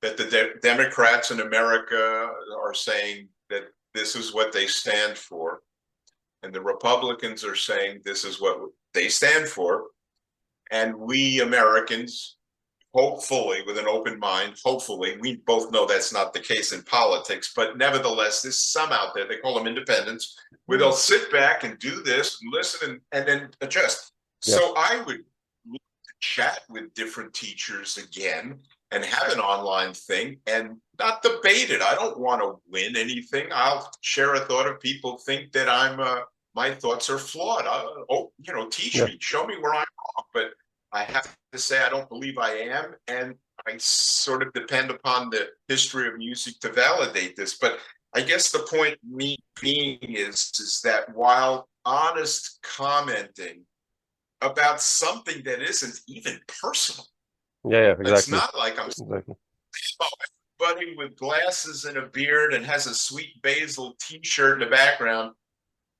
that the Democrats in America are saying that this is what they stand for. And the Republicans are saying this is what they stand for. And we Americans, hopefully, with an open mind, hopefully, we both know that's not the case in politics, but nevertheless, there's some out there, they call them independents, where they'll sit back and do this and listen and then adjust. Yeah. So I would chat with different teachers again and have an online thing and not debate it. I don't want to win anything. I'll share a thought if people think that my thoughts are flawed. Teach me, show me where I'm wrong. But I have to say, I don't believe I am. And I sort of depend upon the history of music to validate this. But I guess the point me being is that while honest commenting about something that isn't even personal. Yeah, exactly. It's not like I'm buddy with glasses and a beard and has a Sweet Basil t-shirt in the background.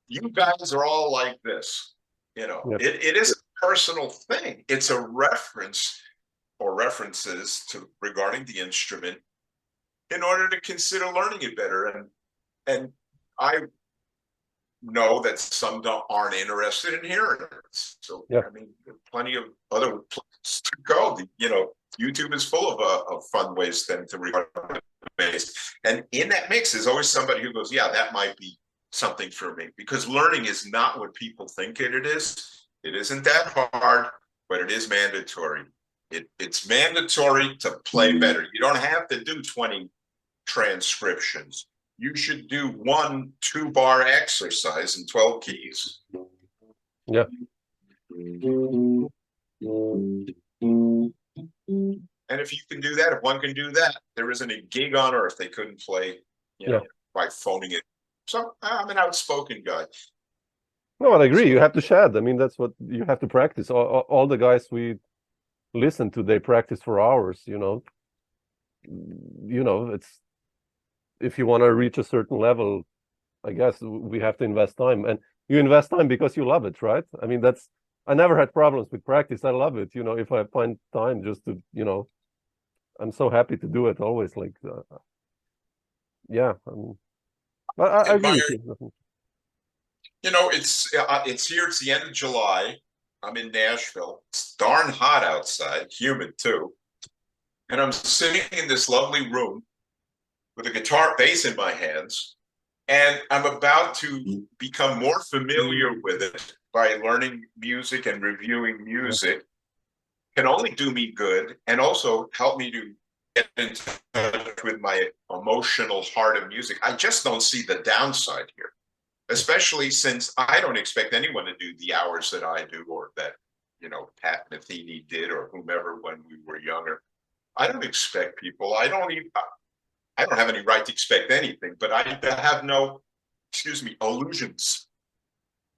You guys are all like this. It is a personal thing. It's a reference or references to regarding the instrument in order to consider learning it better. And I know that some aren't interested in hearing it. So, I mean, plenty of other places to go. YouTube is full of fun ways then to record the bass. And in that mix, there's always somebody who goes, yeah, that might be something for me. Because learning is not what people think it is. It isn't that hard, but it is mandatory. It's mandatory to play better. You don't have to do 20 transcriptions. You should do 1 2-bar exercise in 12 keys. Yeah. And if you can do that, if one can do that, there isn't a gig on earth they couldn't play, by phoning it. So I'm an outspoken guy. No, I agree. You have to shed. I mean, that's what you have to practice. All the guys we listen to, they practice for hours. It's, if you want to reach a certain level, I guess we have to invest time. And you invest time because you love it, right? I mean, I never had problems with practice. I love it. If I find time just to, I'm so happy to do it always. Like, I agree with you. It's here. It's the end of July. I'm in Nashville. It's darn hot outside, humid too. And I'm sitting in this lovely room with a guitar bass in my hands, and I'm about to become more familiar with it by learning music and reviewing music. Can only do me good and also help me to get in touch with my emotional heart of music. I just don't see the downside here, especially since I don't expect anyone to do the hours that I do or that, Pat Metheny did or whomever when we were younger. I don't expect people. I don't have any right to expect anything, but I have no,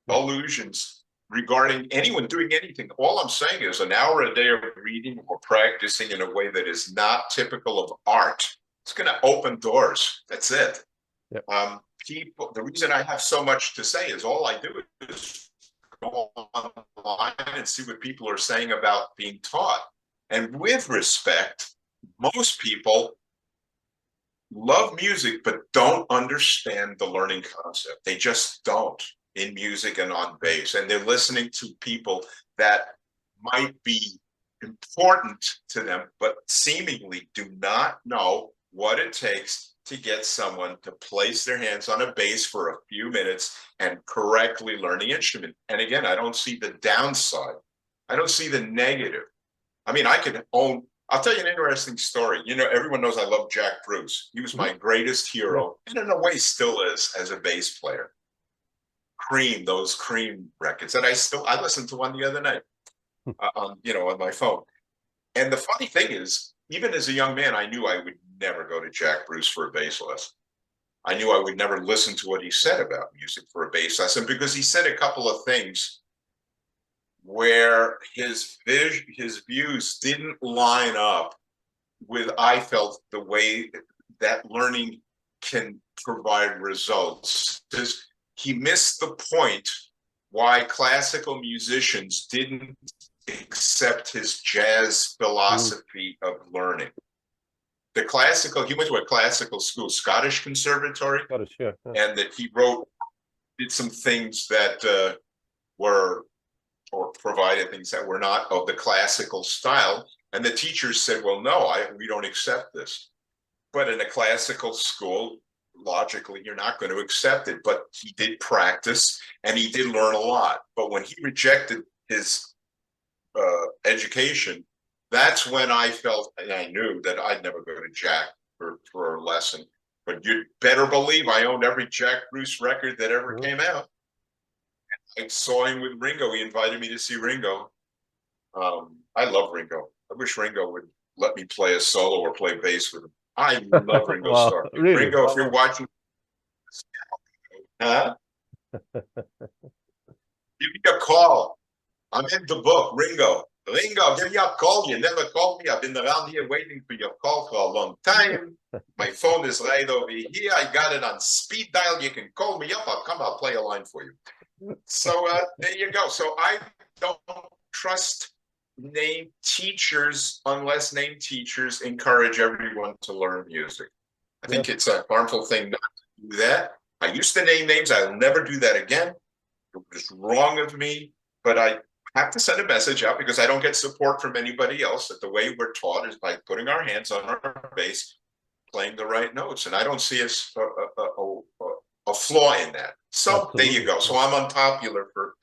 illusions regarding anyone doing anything. All I'm saying is an hour a day of reading or practicing in a way that is not typical of art. It's going to open doors. That's it. Yep. The reason I have so much to say is all I do is go online and see what people are saying about being taught. And with respect, most people love music, but don't understand the learning concept. They just don't in music and on bass. And they're listening to people that might be important to them, but seemingly do not know what it takes to get someone to place their hands on a bass for a few minutes and correctly learn the instrument. And again, I don't see the downside. I don't see the negative. I mean, I'll tell you an interesting story. Everyone knows I love Jack Bruce. He was my greatest hero, and in a way still is as a bass player. Those Cream records that I listened to one the other night on my phone. And the funny thing is, even as a young man, I knew I would never go to Jack Bruce for a bass lesson. I knew I would never listen to what he said about music for a bass lesson because he said a couple of things where his views didn't line up with, I felt, the way that learning can provide results. He missed the point why classical musicians didn't accept his jazz philosophy of learning. He went to a classical school, Scottish Conservatory, yeah. And that he did some things that were or provided things that were not of the classical style. And the teachers said, well, no, we don't accept this. But in a classical school, logically, you're not going to accept it. But he did practice and he did learn a lot. But when he rejected his education, that's when I felt, and I knew that I'd never go to Jack for a lesson. But you'd better believe I owned every Jack Bruce record that ever came out. I saw him with Ringo. He invited me to see Ringo. I love Ringo. I wish Ringo would let me play a solo or play bass with him. I love Ringo Wow, Starr. really? Ringo, if you're watching, huh? Give me a call. I'm in the book, Ringo. Ringo, give me a call. You never called me. I've been around here waiting for your call for a long time. My phone is right over here. I got it on speed dial. You can call me up. I'll play a line for you. So there you go. So I don't trust name teachers unless name teachers encourage everyone to learn music. I think it's a harmful thing not to do that. I used to name names. I'll never do that again. It was wrong of me, but I have to send a message out because I don't get support from anybody else. That the way we're taught is by putting our hands on our bass, playing the right notes, and I don't see a flaw in that. So Absolutely. There you go. So I'm unpopular for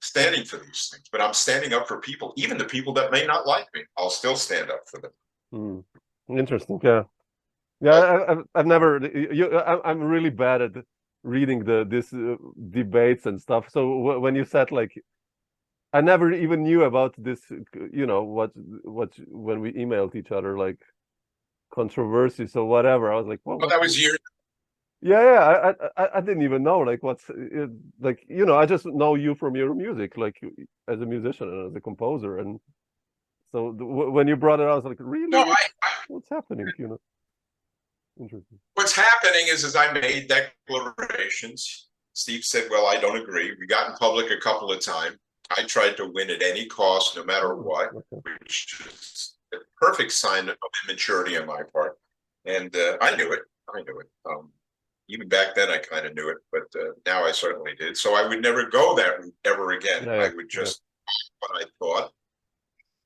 standing for these things, but I'm standing up for people, even the people that may not like me. I'll still stand up for them. Interesting. I've never. I'm really bad at reading this debates and stuff. So when you said like, I never even knew about this. You know what when we emailed each other like controversy. So whatever. I was like, well, that was years. Yeah. I didn't even know like like I just know you from your music like as a musician and as a composer, and so when you brought it out, I was like, really? No, what's happening? Interesting. What's happening is I made declarations. Steve said, well, I don't agree. We got in public a couple of times. I tried to win at any cost, no matter what, which is a perfect sign of immaturity on my part. And I knew it. Even back then, I kind of knew it, but now I certainly did. So I would never go that route ever again. I would just what I thought,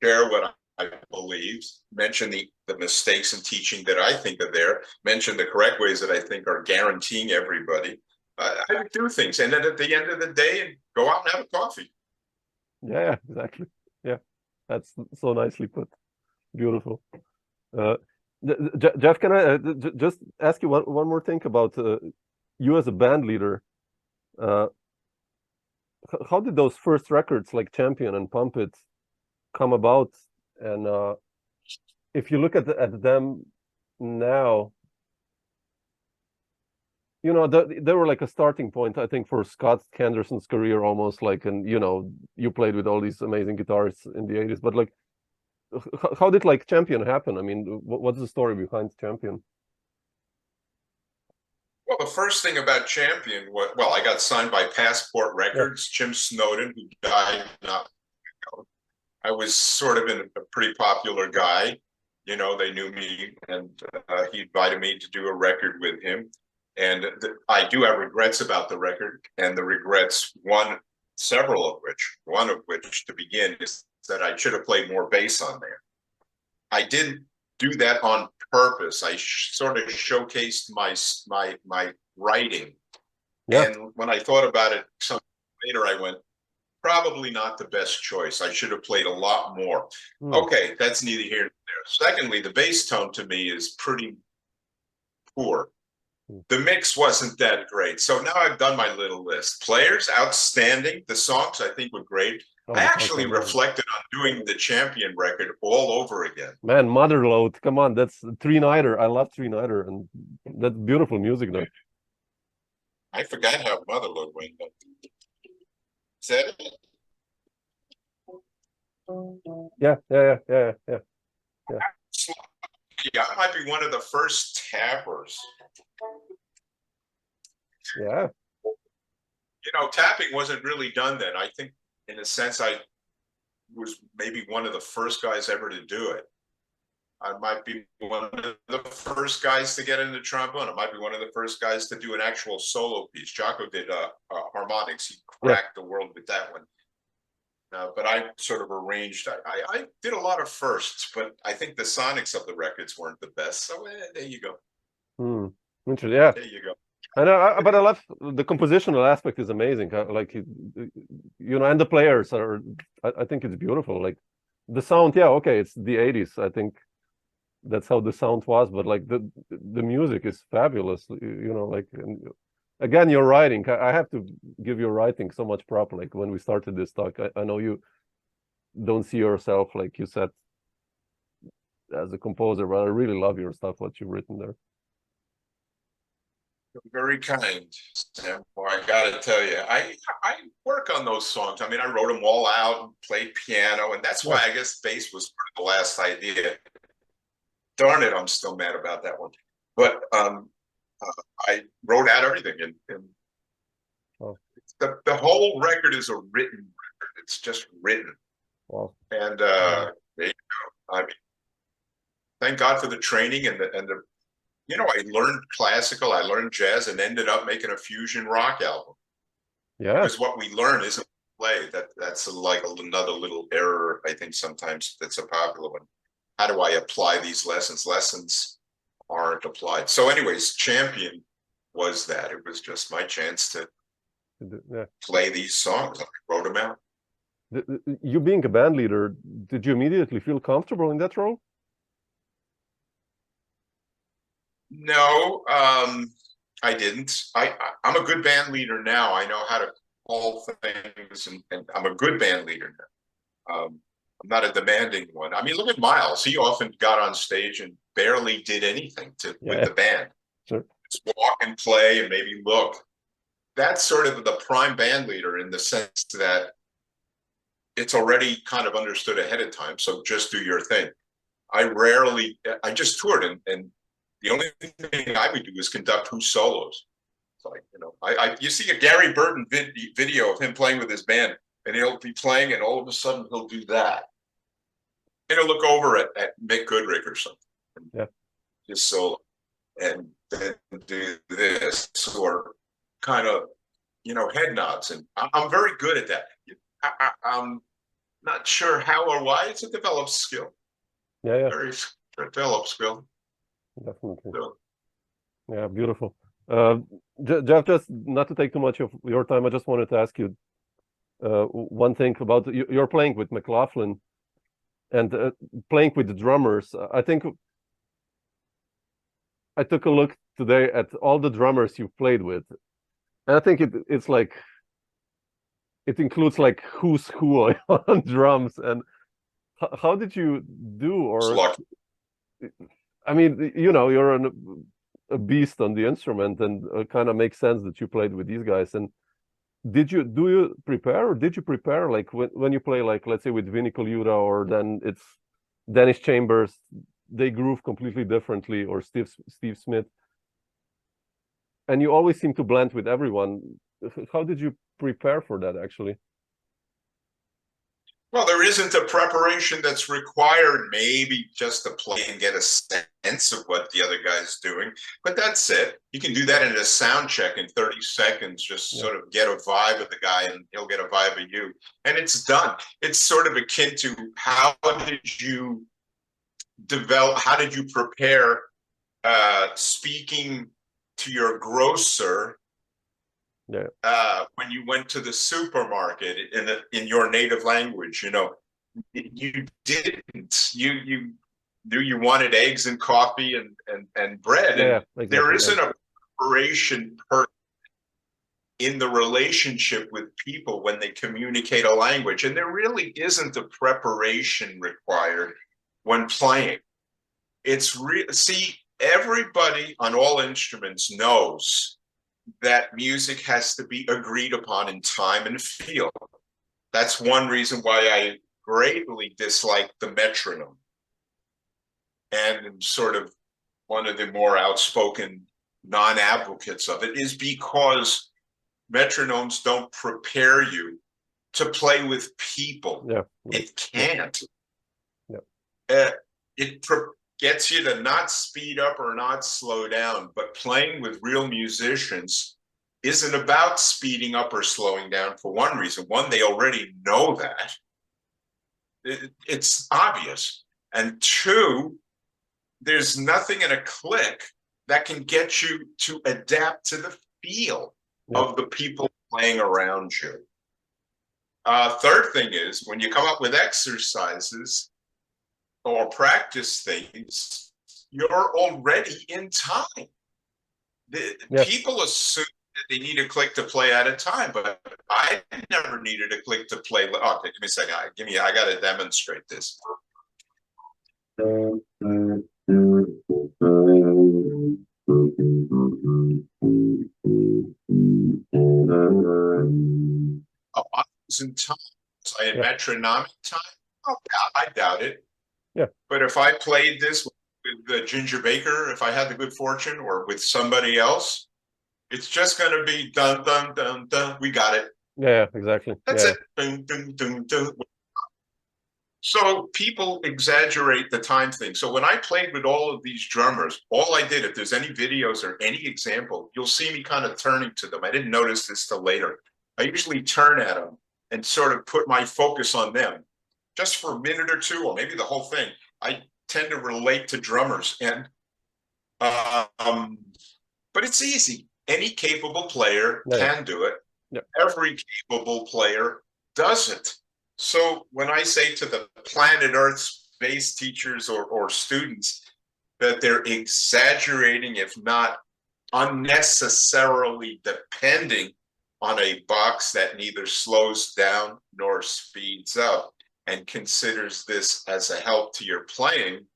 share what I believed, mention the mistakes in teaching that I think are there, mention the correct ways that I think are guaranteeing everybody. I would do things, and then at the end of the day, go out and have a coffee. Yeah, exactly. Yeah, that's so nicely put. Beautiful. Jeff, can I just ask you one more thing about you as a band leader? How did those first records like Champion and Pump It come about? And if you look at them now, they were like a starting point, I think, for Scott Henderson's career almost, like, and you played with all these amazing guitarists in the 80s, but like, how did like Champion happen? I mean, what's the story behind Champion? Well, the first thing about Champion was, well, I got signed by Passport Records. Jim Snowden, who died not long ago. I was sort of a pretty popular guy. They knew me, and he invited me to do a record with him. And I do have regrets about the record, and the regrets, one of which to begin is that I should have played more bass on there. I didn't do that on purpose. I sort of showcased my writing. And when I thought about it some later, I went, probably not the best choice. I should have played a lot more. Okay, that's neither here nor there. Secondly, the bass tone to me is pretty poor. The mix wasn't that great. So now I've done my little list. Players, outstanding. The songs I think were great. I actually reflected on doing the Champion record all over again. Man, Motherload, come on, that's Three-Nighter. I love Three-Nighter, and that's beautiful music, though. I forgot how Motherload went. Is that it? Yeah. I might be one of the first tappers. Yeah. Tapping wasn't really done then. I think, in a sense, I was maybe one of the first guys ever to do it. I might be one of the first guys to get into trombone. I might be one of the first guys to do an actual solo piece. Jocko did harmonics. He cracked the world with that one. but I sort of arranged. I did a lot of firsts, but I think the sonics of the records weren't the best. So there you go. Interesting. Yeah. There you go. I know, but I love the compositional aspect is amazing. Like and the players are. I think it's beautiful. Like the sound, yeah, okay, it's the '80s. I think that's how the sound was, but like the music is fabulous. Like and again, your writing. I have to give your writing so much props. Like when we started this talk, I know you don't see yourself, like you said, as a composer, but I really love your stuff, what you've written there. Very kind, Sam. Well, I got to tell you, I work on those songs. I mean, I wrote them all out and played piano, and that's why I guess bass was the last idea. Darn it, I'm still mad about that one. But I wrote out everything, and the whole record is a written record. It's just written. Wow. And there you go. I mean, thank God for the training and the I learned classical, I learned jazz, and ended up making a fusion rock album. Yeah. Because what we learn isn't play. That's like another little error, I think, sometimes that's a popular one. How do I apply these lessons? Lessons aren't applied. So anyways, Champion was that. It was just my chance to play these songs. I wrote them out. You being a band leader, did you immediately feel comfortable in that role? No, I didn't. I'm a good band leader now. I know how to call things, and I'm a good band leader now. I'm not a demanding one. I mean, look at Miles. He often got on stage and barely did anything with the band. Sure. Just walk and play and maybe look. That's sort of the prime band leader in the sense that it's already kind of understood ahead of time. So just do your thing. I just toured and the only thing I would do is conduct whose solos. It's like, you see a Gary Burton video of him playing with his band, and he'll be playing, and all of a sudden he'll do that. And he'll look over at Mick Goodrick or something, his solo, and then do this, or kind of, head nods. And I'm very good at that. I'm not sure how or why. It's a developed skill. Yeah. Very developed skill. Definitely. Yeah, beautiful. Jeff, just not to take too much of your time, I just wanted to ask you one thing about you're playing with McLaughlin and playing with the drummers. I think I took a look today at all the drummers you've played with, and I think it's like it includes like who's who on drums. And how did you do? Or I mean, you're a beast on the instrument, and it kind of makes sense that you played with these guys. And do you prepare like when you play, like, let's say with Vinnie Colaiuta, or then it's Dennis Chambers, they groove completely differently, or Steve Smith, and you always seem to blend with everyone. How did you prepare for that, actually? Well, there isn't a preparation that's required, maybe just to play and get a sense of what the other guy's doing. But that's it. You can do that in a sound check in 30 seconds, just sort of get a vibe of the guy, and he'll get a vibe of you. And it's done. It's sort of akin to how did you prepare speaking to your grocer when you went to the supermarket in your native language. You didn't. You knew you wanted eggs and coffee and bread. Exactly. There isn't a preparation in the relationship with people when they communicate a language, and there really isn't a preparation required when playing. It's see, everybody on all instruments knows that music has to be agreed upon in time and feel. That's one reason why I greatly dislike the metronome, and sort of one of the more outspoken non-advocates of it is because metronomes don't prepare you to play with people. It can't. It gets you to not speed up or not slow down, but playing with real musicians, isn't about speeding up or slowing down for one reason. One, they already know that. It's obvious. And two, there's nothing in a click that can get you to adapt to the feel of the people playing around you. Third thing is, when you come up with exercises or practice things, you're already in time. People assume that they need a click to play at a time, but I never needed a click to play. Oh, give me a second. I got to demonstrate this. Oh, I was in time. So I had metronomic time. Oh, I doubt it. Yeah. But if I played this with Ginger Baker, if I had the good fortune, or with somebody else, it's just going to be dun, dun, dun, dun. We got it. Yeah, exactly. That's it. Dun, dun, dun, dun. So people exaggerate the time thing. So when I played with all of these drummers, all I did, if there's any videos or any example, you'll see me kind of turning to them. I didn't notice this till later. I usually turn at them and sort of put my focus on them just for a minute or two, or maybe the whole thing. I tend to relate to drummers, and but it's easy. Any capable player can do it. Yep. Every capable player does it. So when I say to the planet Earth bass teachers or students that they're exaggerating, if not unnecessarily depending on a box that neither slows down nor speeds up, and considers this as a help to your playing,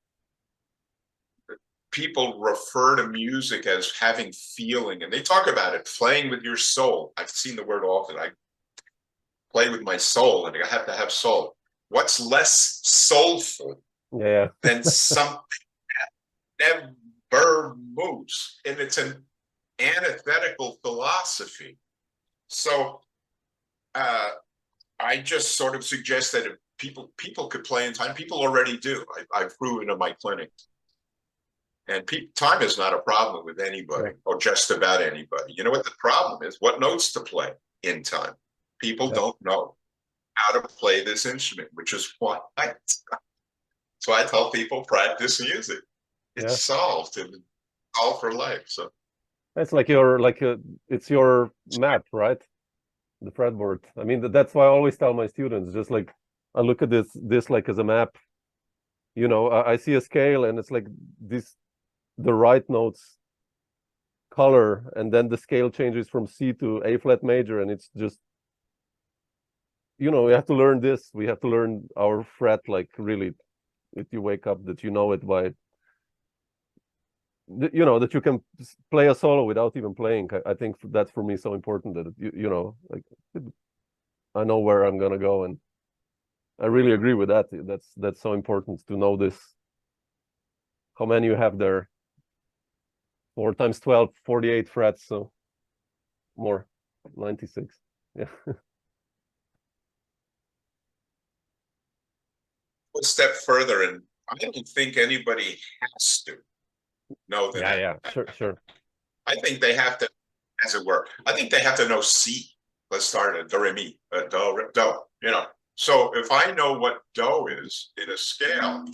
people refer to music as having feeling, and they talk about it, playing with your soul. I've seen the word often. I play with my soul, and I have to have soul. What's less soulful than something that never moves? And it's an antithetical philosophy. So I just sort of suggest that if people could play in time. People already do. I've proven in my clinic. And time is not a problem with anybody, or just about anybody. You know what the problem is? What notes to play in time. People don't know how to play this instrument, which is why I tell people practice music. It's solved, and all for life. So it's like it's your map, right? The fretboard. I mean, that's why I always tell my students, just like, I look at this like as a map. You know, I see a scale, and it's like the right notes color, and then the scale changes from C to A flat major, and it's just, you know, we have to learn this. We have to learn our fret, like, really, if you wake up, that you know it by, you know, that you can play a solo without even playing. I think that's, for me, so important, that you know, like, I know where I'm gonna go, and I really agree with that. That's so important to know this. How many you have there? 4 times 12, 48 frets, so more, 96. Yeah. A step further, and I don't think anybody has to know that. Yeah, sure. I think they have to, as it were, I think they have to know C. Let's start at do, re, mi, do, re, do, you know. So if I know what do is in a scale,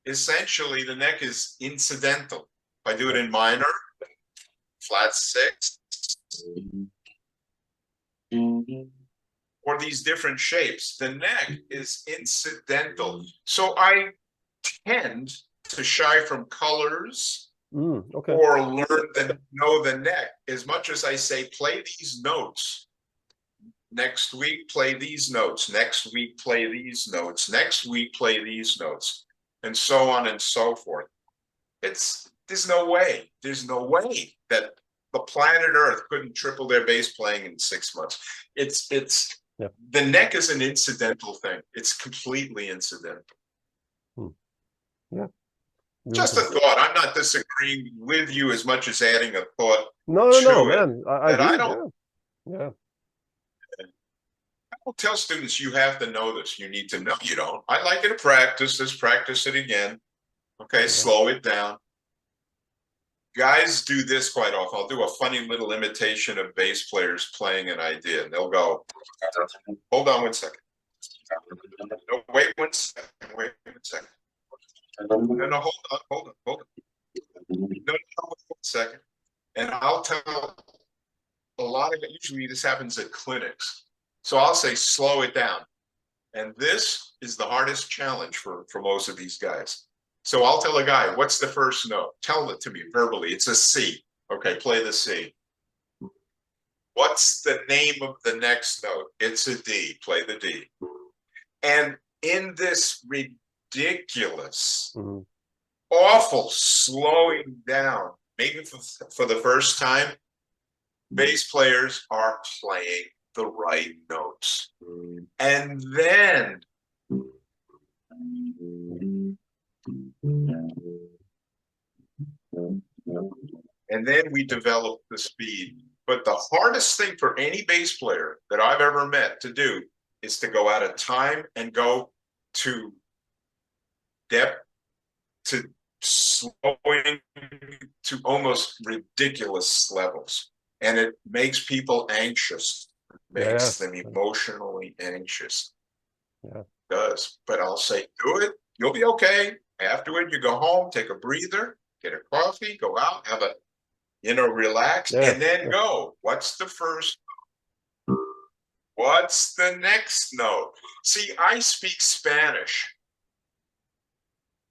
essentially the neck is incidental. If I do it in minor, flat 6, or these different shapes, the neck is incidental. So I tend to shy from colors or know the neck, as much as I say, play these notes. Next week, play these notes. Next week, play these notes. Next week, play these notes, and so on and so forth. There's no way that the planet Earth couldn't triple their bass playing in 6 months. The neck is an incidental thing. It's completely incidental. Yeah. Just a thought. I'm not disagreeing with you as much as adding a thought. No, man. I don't. Yeah. I don't tell students you have to know this. You need to know. You don't. I like you to practice this. Practice it again. Okay, slow it down. guys do this quite often. I'll do a funny little imitation of bass players playing an idea, and they'll go, hold on 1 second. No, wait 1 second. Wait 1 second. No, hold on. No, 1 second. And I'll tell a lot of it, usually this happens at clinics. So I'll say, slow it down. And this is the hardest challenge for most of these guys. So I'll tell a guy, what's the first note? Tell it to me verbally. It's a C. Okay, play the C. What's the name of the next note? It's a D. Play the D. And in this ridiculous, awful slowing down, maybe for the first time, bass players are playing the right notes. And then we develop the speed. But the hardest thing for any bass player that I've ever met to do is to go out of time and go to depth, to slowing to almost ridiculous levels. And it makes people anxious, makes them emotionally anxious. Yeah. It does. But I'll say, do it. You'll be okay. Afterward, you go home, take a breather, get a coffee, go out, have a, relax, and then go. What's the first note? What's the next note? See, I speak Spanish.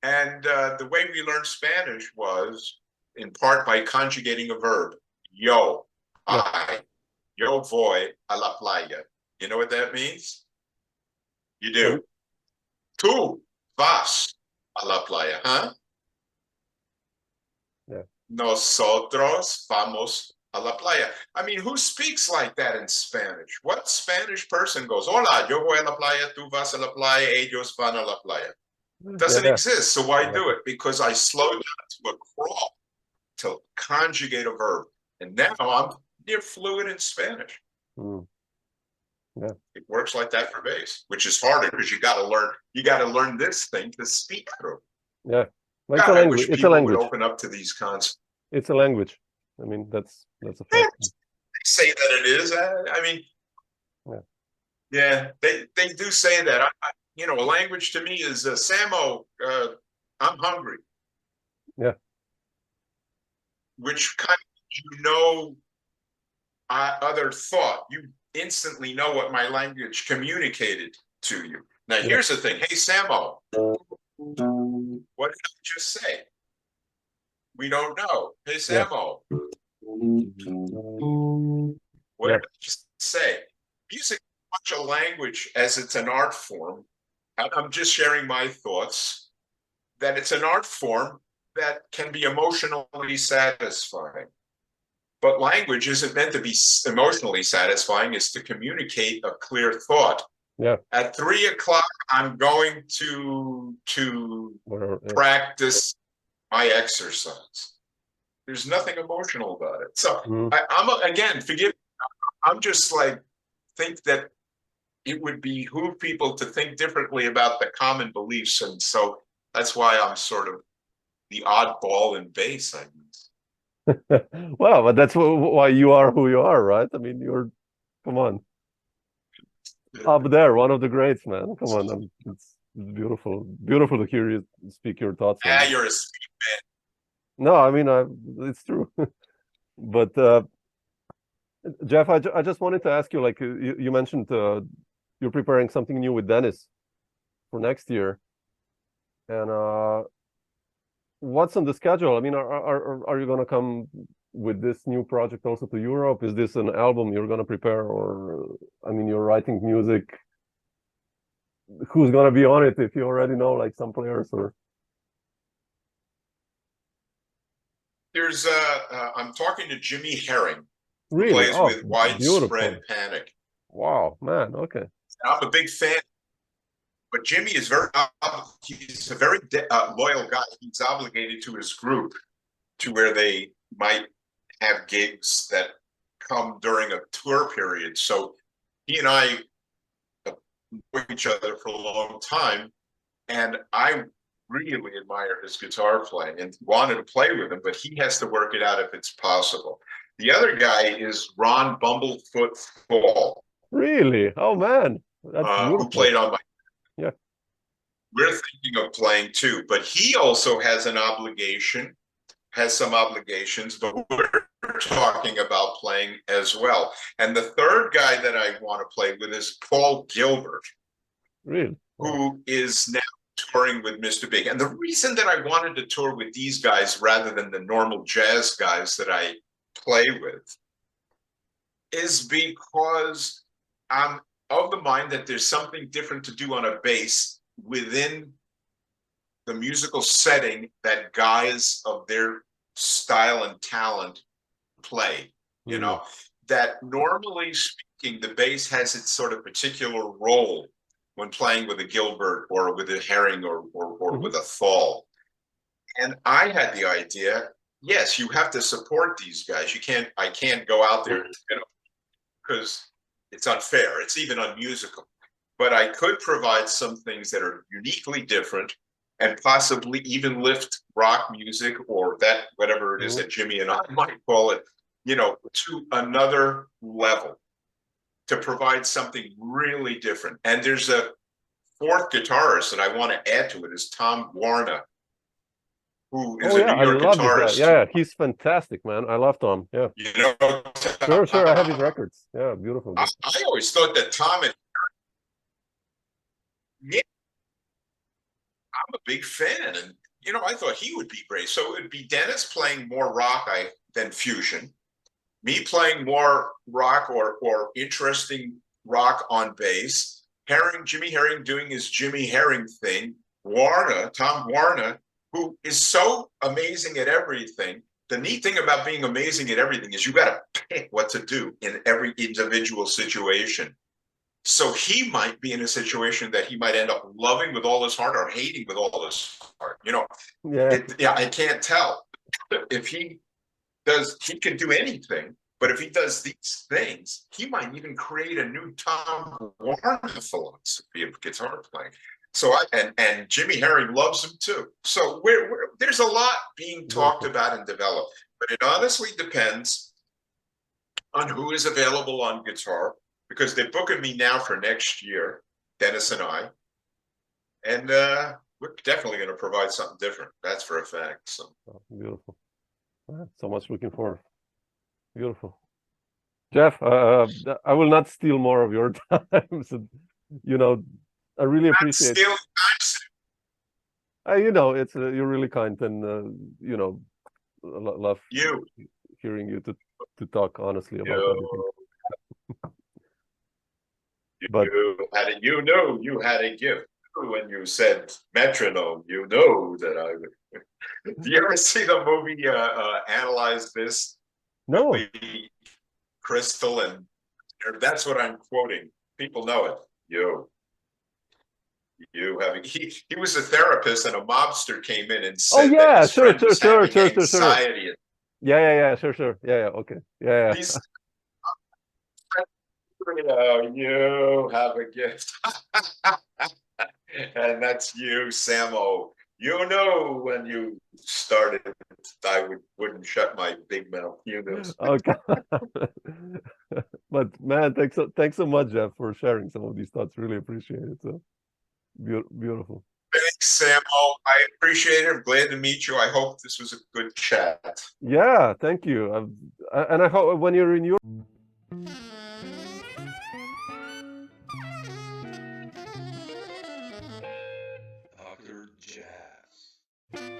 And the way we learned Spanish was in part by conjugating a verb. Yo voy a la playa. You know what that means? You do. Tú vas a la playa, huh? Yeah. Nosotros vamos a la playa. I mean, who speaks like that in Spanish? What Spanish person goes, hola, yo voy a la playa, tú vas a la playa, ellos van a la playa? Doesn't exist. So why do it? Because I slowed down to a crawl to conjugate a verb. And now I'm near fluent in Spanish. Yeah. It works like that for bass, which is harder because you got to learn this thing to speak through. Yeah. Well, it's a language. It's a language. Would open up to these concepts. It's a language. I mean, that's a fact. They say that it is. I mean, they do say that. A language to me is Samo, I'm hungry. Yeah. Which kind of, other thought. You instantly know what my language communicated to you. Now, here's the thing. Hey, Samo, what did I just say? We don't know. Hey, Samo, what did I just say? Music is such a language as it's an art form. I'm just sharing my thoughts, that it's an art form that can be emotionally satisfying. But language isn't meant to be emotionally satisfying. It's to communicate a clear thought. Yeah. At 3 o'clock, I'm going to practice my exercise. There's nothing emotional about it. So forgive me. I'm just think that it would behoove people to think differently about the common beliefs. And so that's why I'm sort of the oddball in bass, I guess. Well, but that's why you are who you are, right? I mean, come on. Up there, one of the greats, man. Come on. It's beautiful. Beautiful to hear you speak your thoughts. You're a sweet man. No, I mean, it's true. But, Jeff, I just wanted to ask you, you mentioned you're preparing something new with Dennis for next year. And what's on the schedule? I mean, are you going to come with this new project also to Europe? Is this an album you're going to prepare, or I mean, you're writing music? Who's going to be on it, if you already know, some players? Or there's I'm talking to Jimmy Herring, really? Who plays with Widespread Panic. Wow, man. Okay. I'm a big fan. But Jimmy is he's a very loyal guy. He's obligated to his group to where they might have gigs that come during a tour period. So he and I know each other for a long time. And I really admire his guitar playing and wanted to play with him, but he has to work it out if it's possible. The other guy is Ron Bumblefoot Fall. Really? Oh man, that's beautiful. Who played on my. Yeah. We're thinking of playing too, but he also has some obligations, but we're talking about playing as well. And the third guy that I want to play with is Paul Gilbert. Really? Who is now touring with Mr. Big. And the reason that I wanted to tour with these guys rather than the normal jazz guys that I play with is because I'm of the mind that there's something different to do on a bass within the musical setting that guys of their style and talent play. You know, that normally speaking, the bass has its sort of particular role when playing with a Gilbert or with a Herring or with a Thal. And I had the idea, yes, you have to support these guys. I can't go out there, because it's unfair. It's even unmusical. But I could provide some things that are uniquely different and possibly even lift rock music or that, whatever it is that Jimmy and I might call it, to another level, to provide something really different. And there's a fourth guitarist that I want to add to it is Tom Warner, who is a New York guitarist. Yeah, he's fantastic, man. I love Tom. Yeah. Sure. I have his records. Yeah, beautiful. I always thought that Tom and I'm a big fan, and I thought he would be great. So it would be Dennis playing more rock than fusion, me playing more rock or interesting rock on bass, Jimmy Herring doing his Jimmy Herring thing, Tom Warner, who is so amazing at everything. The neat thing about being amazing at everything is you got to pick what to do in every individual situation. So he might be in a situation that he might end up loving with all his heart or hating with all his heart. I can't tell. If he can do anything. But if he does these things, he might even create a new Tom Warner philosophy of guitar playing. So and Jimmy Herring loves him too. So there's a lot being talked about and developed, but it honestly depends on who is available on guitar, because they're booking me now for next year, Dennis and I, and we're definitely going to provide something different. That's for a fact. So beautiful. So much looking forward. Beautiful. Jeff, I will not steal more of your time. So, I really appreciate it. It's you're really kind, and love hearing you to talk honestly about everything. But you had a gift when you said metronome. That I would. Do you ever see the movie Analyze This? No. Crystal, and that's what I'm quoting. People know it. He was a therapist, and a mobster came in and said, sure. Anxiety. Yeah, sure. Yeah, okay. Yeah. You have a gift. And that's you, Samo. When you started, I wouldn't shut my big mouth. Okay. But man, thanks so much, Jeff, for sharing some of these thoughts. Really appreciate it. So beautiful. Thanks, Samo. I appreciate it. I'm glad to meet you. I hope this was a good chat. Yeah, thank you. And I hope when you're in Europe. Jazz.